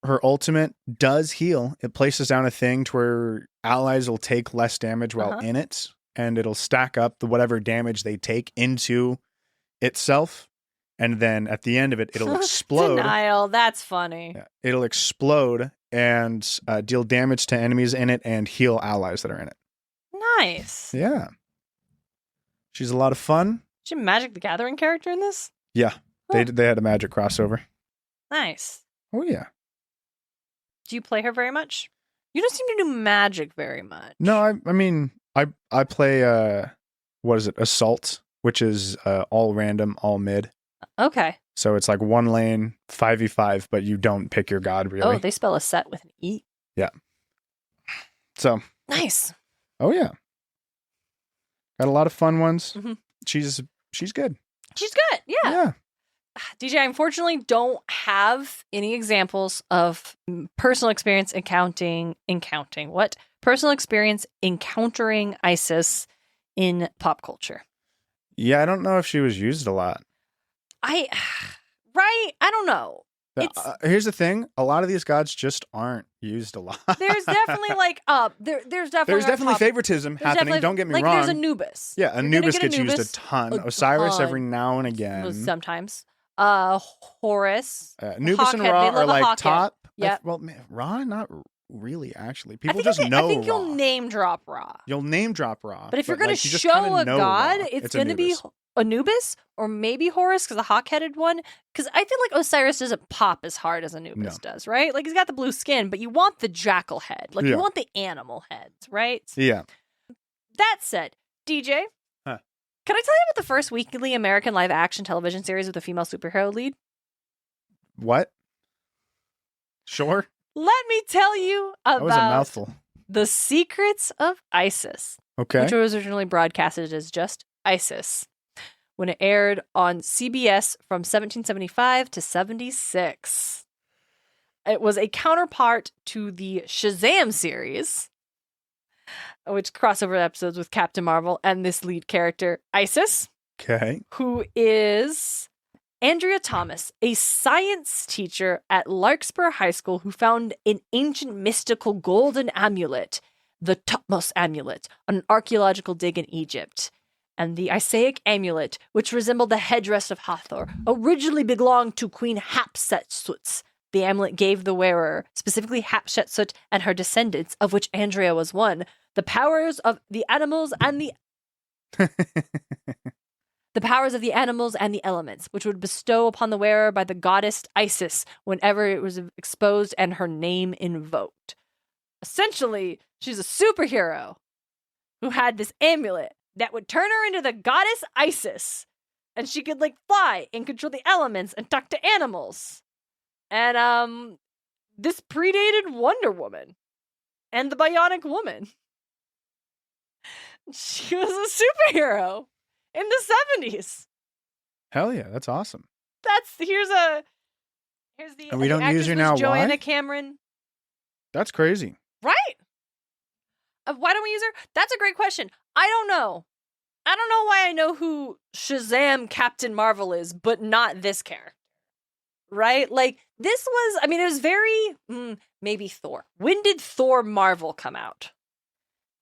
her ultimate does heal. It places down a thing to where allies will take less damage while in it, and it'll stack up whatever damage they take into itself, and then at the end of it, it'll explode. Denial. That's funny. Yeah, it'll explode and deal damage to enemies in it and heal allies that are in it. Nice. Yeah. She's a lot of fun. Is she a Magic the Gathering character in this? Yeah. They had a Magic crossover. Nice. Oh, yeah. Do you play her very much? You don't seem to do Magic very much. No, I mean, I play, what is it, Assault, which is all random, all mid. Okay. So it's like one lane, 5v5, but you don't pick your god, really. Oh, they spell Eset with an E? Yeah. So. Nice. Oh, yeah. Got a lot of fun ones. Mm-hmm. She's good. She's good, yeah. Yeah. DJ, I unfortunately don't have any examples of personal experience personal experience encountering ISIS in pop culture. Yeah, I don't know if she was used a lot. I don't know. Here's the thing: a lot of these gods just aren't used a lot. There's definitely there's definitely favoritism happening. Don't get me wrong. There's Anubis. Yeah, Anubis gets used a ton. Osiris every now and again. Sometimes. Horus. Anubis and Ra are like top. Yeah. Well, man, Ra not really. Actually, people just know. I think Ra. you'll name drop Ra. You'll name drop Ra. But if you're going to show a god, it's going to be Anubis or maybe Horus, because the hawk-headed one. Because I feel like Osiris doesn't pop as hard as Anubis does, right? Like, he's got the blue skin, but you want the jackal head. Like, you want the animal heads, right? Yeah. That said, DJ, can I tell you about the first weekly American live-action television series with a female superhero lead? What? Sure. Let me tell you about that was a mouthful. The Secrets of Isis. Okay. Which was originally broadcasted as just Isis, when it aired on CBS from 1775 to 76. It was a counterpart to the Shazam series, which crossover episodes with Captain Marvel and this lead character, Isis. Okay. Who is Andrea Thomas, a science teacher at Larkspur High School who found an ancient mystical golden amulet, the Tutmos amulet, on an archaeological dig in Egypt. And the Isaic amulet, which resembled the headdress of Hathor, originally belonged to Queen Hatshepsut. The amulet gave the wearer, specifically Hatshepsut and her descendants, of which Andrea was one, the powers of the animals and the powers of the animals and the elements, which would bestow upon the wearer by the goddess Isis whenever it was exposed and her name invoked. Essentially, she's a superhero who had this amulet that would turn her into the goddess Isis, and she could fly and control the elements and talk to animals. And this predated Wonder Woman and the Bionic Woman. She was a superhero in the 70s. Hell yeah, that's awesome. Here's the and we don't use her now. Joanna Why? Cameron. That's crazy. Right? Why don't we use her? That's a great question. I don't know why I know who Shazam Captain Marvel is, but not this character. Right? This was, it was very, maybe Thor. When did Thor Marvel come out?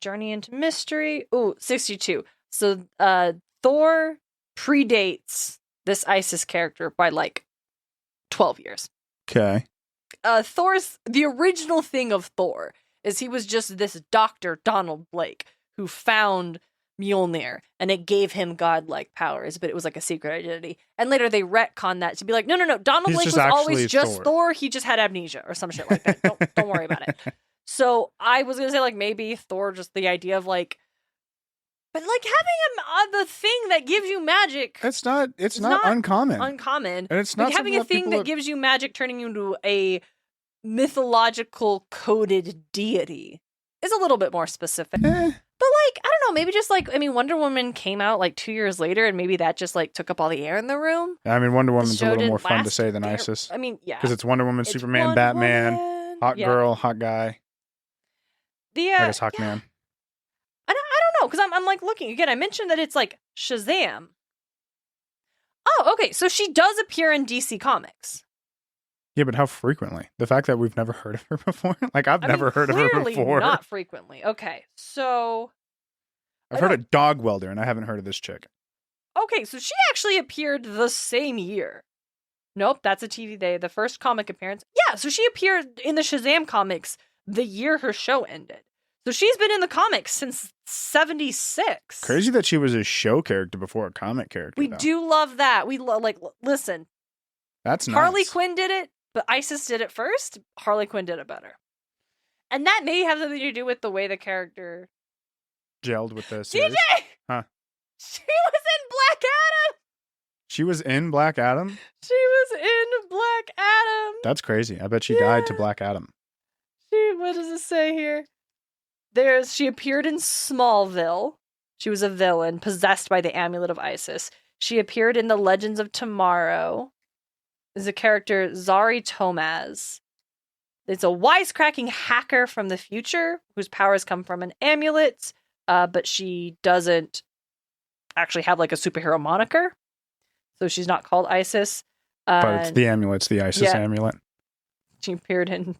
Journey into Mystery. Ooh, 62. So, Thor predates this Isis character by 12 years. Okay. The original thing of Thor is he was just this Dr. Donald Blake who found Mjolnir, and it gave him godlike powers, but it was a secret identity. And later they retconned that to be no, Donald Blake was always just Thor. He just had amnesia or some shit like that. Don't worry about it. So I was gonna say maybe Thor, just the idea of but having the thing that gives you magic. It's not uncommon. Uncommon. And it's not having a thing that gives you magic turning you into a mythological coded deity is a little bit more specific. But I don't know, maybe just Wonder Woman came out 2 years later, and maybe that just took up all the air in the room. Wonder Woman's a little more fun to say than Isis. Yeah. Because it's Wonder Woman, Superman, Batman, hot girl, hot guy. I guess Hawkman. I don't know, because I'm looking again. I mentioned that it's Shazam. Oh, okay. So she does appear in DC Comics. Yeah, but how frequently? The fact that we've never heard of her before? Like, I've never heard of her before. Not frequently. Okay, so... I've heard of Dog Welder, and I haven't heard of this chick. Okay, so she actually appeared the same year. Nope, that's a TV day. The first comic appearance. Yeah, so she appeared in the Shazam comics the year her show ended. So she's been in the comics since 76. Crazy that she was a show character before a comic character. We do love that. We listen. That's nuts. Harley Quinn did it, but Isis did it first. Harley Quinn did it better. And that may have something to do with the way the character gelled with the series. DJ! Huh. She was in Black Adam! She was in Black Adam? She was in Black Adam! That's crazy. I bet she died to Black Adam. What does it say here? She appeared in Smallville. She was a villain possessed by the amulet of Isis. She appeared in The Legends of Tomorrow. Is a character Zari Tomaz. It's a wisecracking hacker from the future whose powers come from an amulet, but she doesn't actually have like a superhero moniker, so she's not called Isis. But it's the amulet's the Isis amulet. She appeared in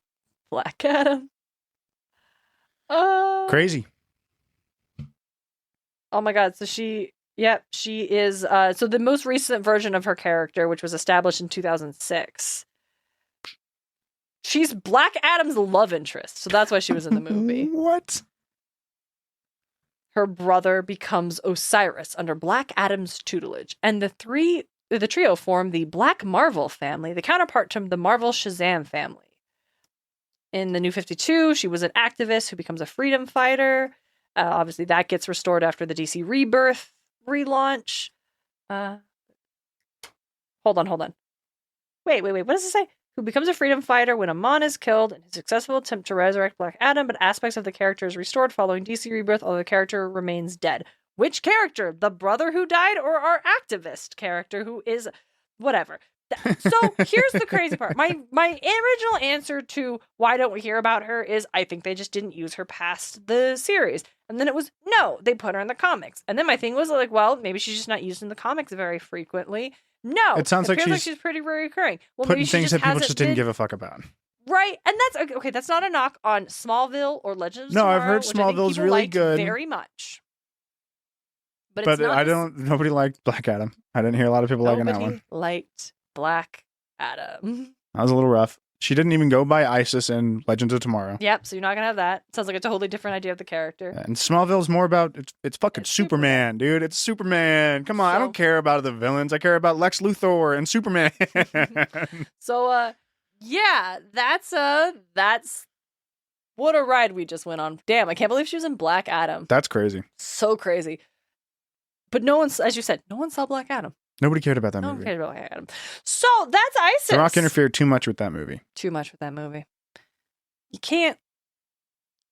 Black Adam. Crazy. Oh my god! So she is. So the most recent version of her character, which was established in 2006, she's Black Adam's love interest. So that's why she was in the movie. What? Her brother becomes Osiris under Black Adam's tutelage, and the trio form the Black Marvel family, the counterpart to the Marvel Shazam family. In the New 52, she was an activist who becomes a freedom fighter. Obviously, that gets restored after the DC Rebirth relaunch. Hold on. Wait. What does it say? Who becomes a freedom fighter when Amon is killed in his successful attempt to resurrect Black Adam, but aspects of the character is restored following DC Rebirth, although the character remains dead. Which character? The brother who died or our activist character who is... Whatever. So here's the crazy part. My original answer to why don't we hear about her is I think they just didn't use her past the series. And then it was, no, they put her in the comics. And then my thing was like, well, maybe she's just not used in the comics very frequently. No. It sounds like she's pretty recurring. Well, putting things that people just didn't give a fuck about. Right. And that's okay. That's not a knock on Smallville or Legends of Tomorrow. No, I've heard Smallville's really good. Very much. But nobody liked Black Adam. I didn't hear a lot of people liking that one. Nobody liked Black Adam. That was a little rough. She didn't even go by Isis in Legends of Tomorrow. Yep, so you're not going to have that. Sounds like a totally different idea of the character. Yeah, and Smallville's more about, it's fucking Superman, dude. It's Superman. Come on, I don't care about the villains. I care about Lex Luthor and Superman. So, yeah, that's what a ride we just went on. Damn, I can't believe she was in Black Adam. That's crazy. So crazy. But no one, as you said, no one saw Black Adam. Nobody cared about that movie. No one cared about Black Adam. So that's Isis. The Rock interfered too much with that movie. Too much with that movie. You can't.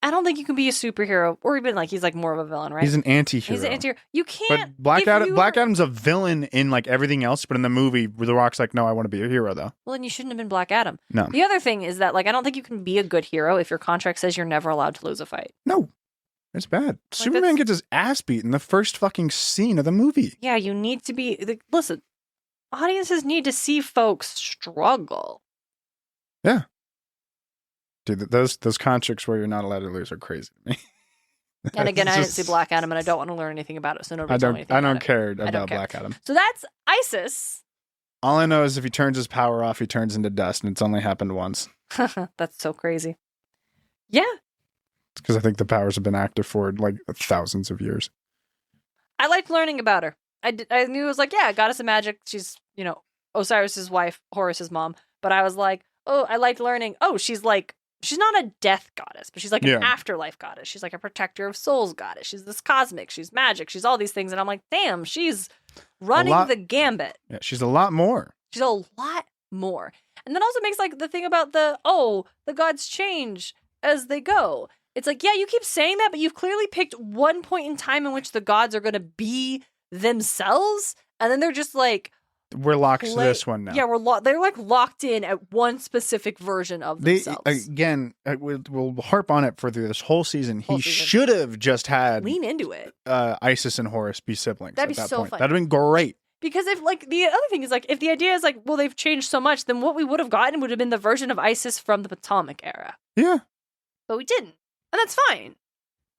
I don't think you can be a superhero, or even like he's like more of a villain, right? He's an anti-hero. He's an anti-hero. You can't. But Black Adam's a villain in like everything else, but in the movie, The Rock's like, no, I want to be a hero though. Well, then you shouldn't have been Black Adam. No. The other thing is that like I don't think you can be a good hero if your contract says you're never allowed to lose a fight. No. It's bad. Superman gets his ass beat in the first fucking scene of the movie. Yeah, you need to be... Listen, audiences need to see folks struggle. Yeah. Dude, those contracts where you're not allowed to lose are crazy to me. And again, I didn't see Black Adam, and I don't want to learn anything about it, so nobody tell me anything I don't care about Black Adam. So that's Isis. All I know is if he turns his power off, he turns into dust, and it's only happened once. That's so crazy. Yeah. Because I think the powers have been active for like thousands of years. I liked learning about her. I knew it was like, yeah, goddess of magic. She's, Osiris's wife, Horus's mom. But I was like, oh, I liked learning. Oh, she's not a death goddess, but she's like an afterlife goddess. She's like a protector of souls goddess. She's this cosmic. She's magic. She's all these things. And I'm like, damn, she's running the gambit. Yeah, she's a lot more. She's a lot more. And then also makes like the thing about the gods change as they go. It's like, yeah, you keep saying that, but you've clearly picked one point in time in which the gods are going to be themselves. And then they're just like, we're locked to this one now. Yeah, they're like locked in at one specific version of themselves. Again, we'll harp on it for this whole season. He should have just had lean into it. Isis and Horus be siblings. That'd at be that so point. fun. That'd have been great. Because if like the other thing is like if the idea is like, well, they've changed so much, then what we would have gotten would have been the version of Isis from the Potomac era. Yeah. But we didn't. And that's fine.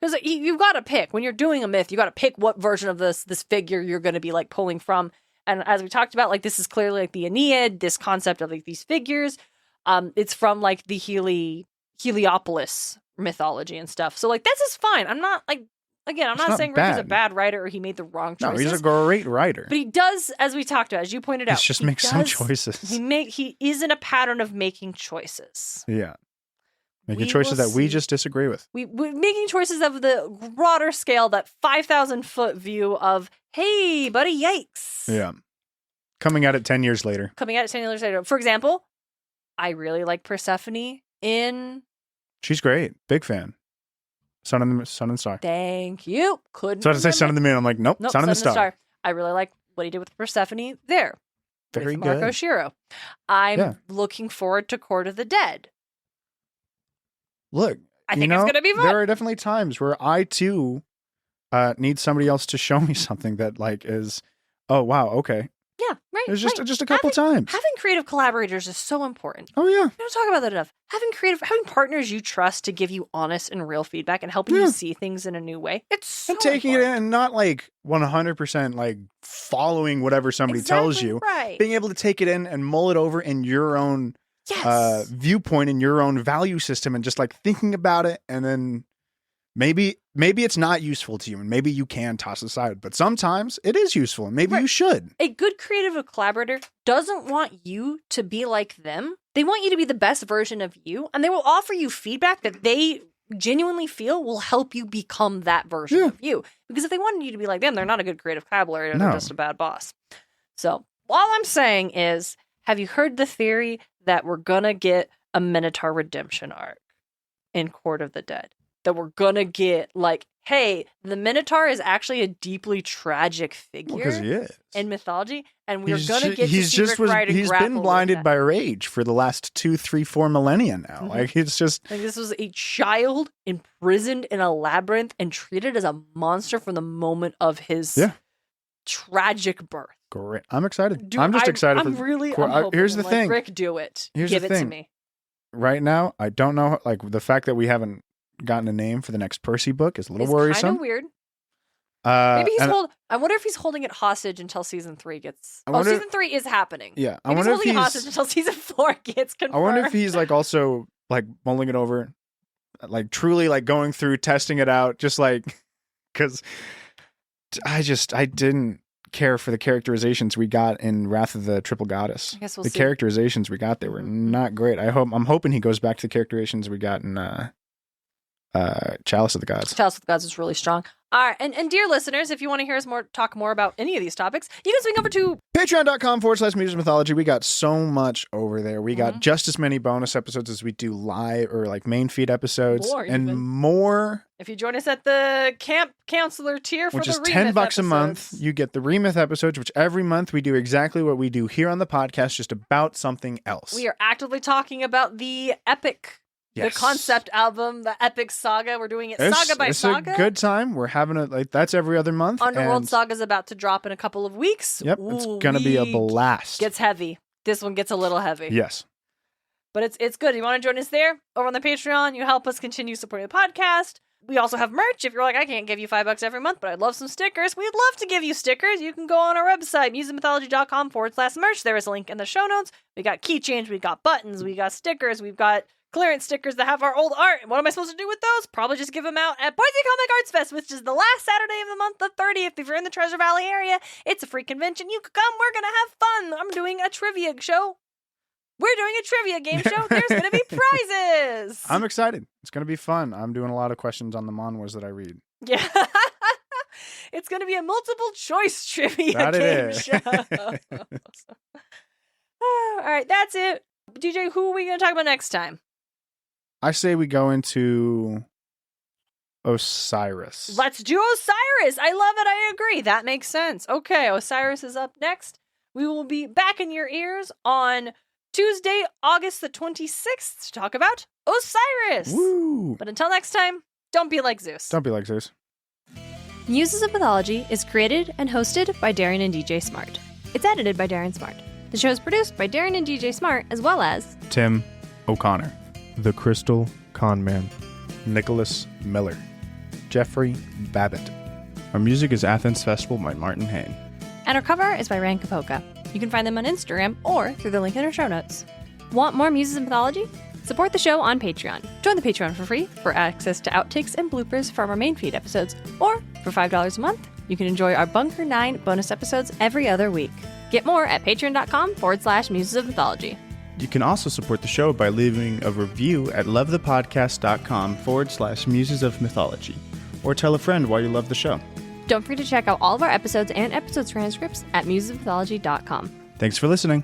Because you've got to pick. When you're doing a myth, you got to pick what version of this figure you're going to be like pulling from. And as we talked about, like this is clearly like the Aeneid, this concept of like these figures. It's from like the Heliopolis mythology and stuff. So like this is fine. I'm not like, again, I'm not saying Rick is a bad writer or he made the wrong choices. No, he's a great writer. But he does, as we talked about, as you pointed out, he just makes some choices. He is in a pattern of making choices. Yeah. Making choices that we just disagree with. We're making choices of the broader scale, that 5,000-foot view of, hey, buddy, yikes. Yeah. Coming at it 10 years later. For example, I really like Persephone in... She's great. Big fan. Sun and Star. Thank you. Couldn't So I had to say Sun and the Moon. I'm like, nope, Sun and the Star. I really like what he did with Persephone there. Very with good. Marco Shiro. I'm looking forward to Court of the Dead. Look, I think it's going to be fun. There are definitely times where I too need somebody else to show me something that like is, oh wow, okay. Yeah, right. There's just a couple times. Having creative collaborators is so important. Oh yeah. We don't talk about that enough. Having partners you trust to give you honest and real feedback and helping you see things in a new way. It's so and taking important. it in and not like 100% like following whatever somebody tells you. Right. Being able to take it in and mull it over in your own viewpoint and your own value system and just like thinking about it, and then maybe it's not useful to you and maybe you can toss it aside, but sometimes it is useful and maybe you should. A good creative collaborator doesn't want you to be like them. They want you to be the best version of you, and they will offer you feedback that they genuinely feel will help you become that version of you. Because if they wanted you to be like them, they're not a good creative collaborator. They're just a bad boss. So all I'm saying is, have you heard the theory that we're gonna get a Minotaur redemption arc in Court of the Dead? That we're gonna get like, hey, the Minotaur is actually a deeply tragic figure in mythology, and we're gonna get to see Rick Riordan he's been blinded by rage for the last 2, 3, 4 millennia now. Mm-hmm. Like it's just like this was a child imprisoned in a labyrinth and treated as a monster from the moment of his tragic birth. Great. I'm excited. I'm just excited. Here's the thing. Rick, do it. Give it to me. Right now, I don't know. Like the fact that we haven't gotten a name for the next Percy book is a little worrisome. Kind of weird. Maybe I wonder if he's holding it hostage until season 3 gets. Season 3 is happening. Yeah, I wonder if he's holding it hostage until season 4 gets confirmed. I wonder if he's like also like mulling it over, like truly like going through testing it out, just like because I didn't care for the characterizations we got in Wrath of the Triple Goddess. I guess we'll see. Characterizations we got there were not great. I'm hoping he goes back to the characterizations we got in Chalice of the Gods. Chalice of the Gods is really strong. All right, and dear listeners, if you want to hear us talk more about any of these topics, you can swing over to patreon.com/Muses Mythology. We got so much over there. We got just as many bonus episodes as we do live or like main feed episodes, more. If you join us at the camp counselor tier for which the is $10 a month, you get the Remyth episodes, which every month we do exactly what we do here on the podcast, just about something else. We are actively talking about the epic. Yes. The concept album, the epic saga. We're doing it saga by saga. It's a good time. We're having that's every other month. Underworld Saga is about to drop in a couple of weeks. Yep, it's going to be a blast. Gets heavy. This one gets a little heavy. Yes. But it's good. You want to join us there over on the Patreon? You help us continue supporting the podcast. We also have merch. If you're like, I can't give you $5 every month, but I'd love some stickers. We'd love to give you stickers. You can go on our website, musesmythology.com/merch. There is a link in the show notes. We got keychains, we got buttons, we got stickers, we've got clearance stickers that have our old art. What am I supposed to do with those? Probably just give them out at Boise Comic Arts Fest, which is the last Saturday of the month, the 30th. If you're in the Treasure Valley area, it's a free convention. You could come. We're going to have fun. I'm doing a trivia show. We're doing a trivia game show. There's going to be prizes. I'm excited. It's going to be fun. I'm doing a lot of questions on the manhwas that I read. Yeah. It's going to be a multiple choice trivia game show. All right, that's it. DJ, who are we going to talk about next time? I say we go into Osiris. Let's do Osiris. I love it. I agree. That makes sense. Okay, Osiris is up next. We will be back in your ears on Tuesday, August the 26th to talk about Osiris. Woo! But until next time, don't be like Zeus. Don't be like Zeus. Muses of Mythology is created and hosted by Darren and DJ Smart. It's edited by Darren Smart. The show is produced by Darren and DJ Smart, as well as Tim O'Connor, The Crystal Conman, Nicholas Miller, Jeffrey Babbitt. Our music is Athens Festival by Martin Hain. And our cover is by Ran Kapoka. You can find them on Instagram or through the link in our show notes. Want more Muses of Mythology? Support the show on Patreon. Join the Patreon for free for access to outtakes and bloopers from our main feed episodes. Or for $5 a month, you can enjoy our Bunker 9 bonus episodes every other week. Get more at patreon.com/Muses of Mythology. You can also support the show by leaving a review at lovethepodcast.com/Muses of Mythology. Or tell a friend why you love the show. Don't forget to check out all of our episodes and episode transcripts at musesofmythology.com. Thanks for listening.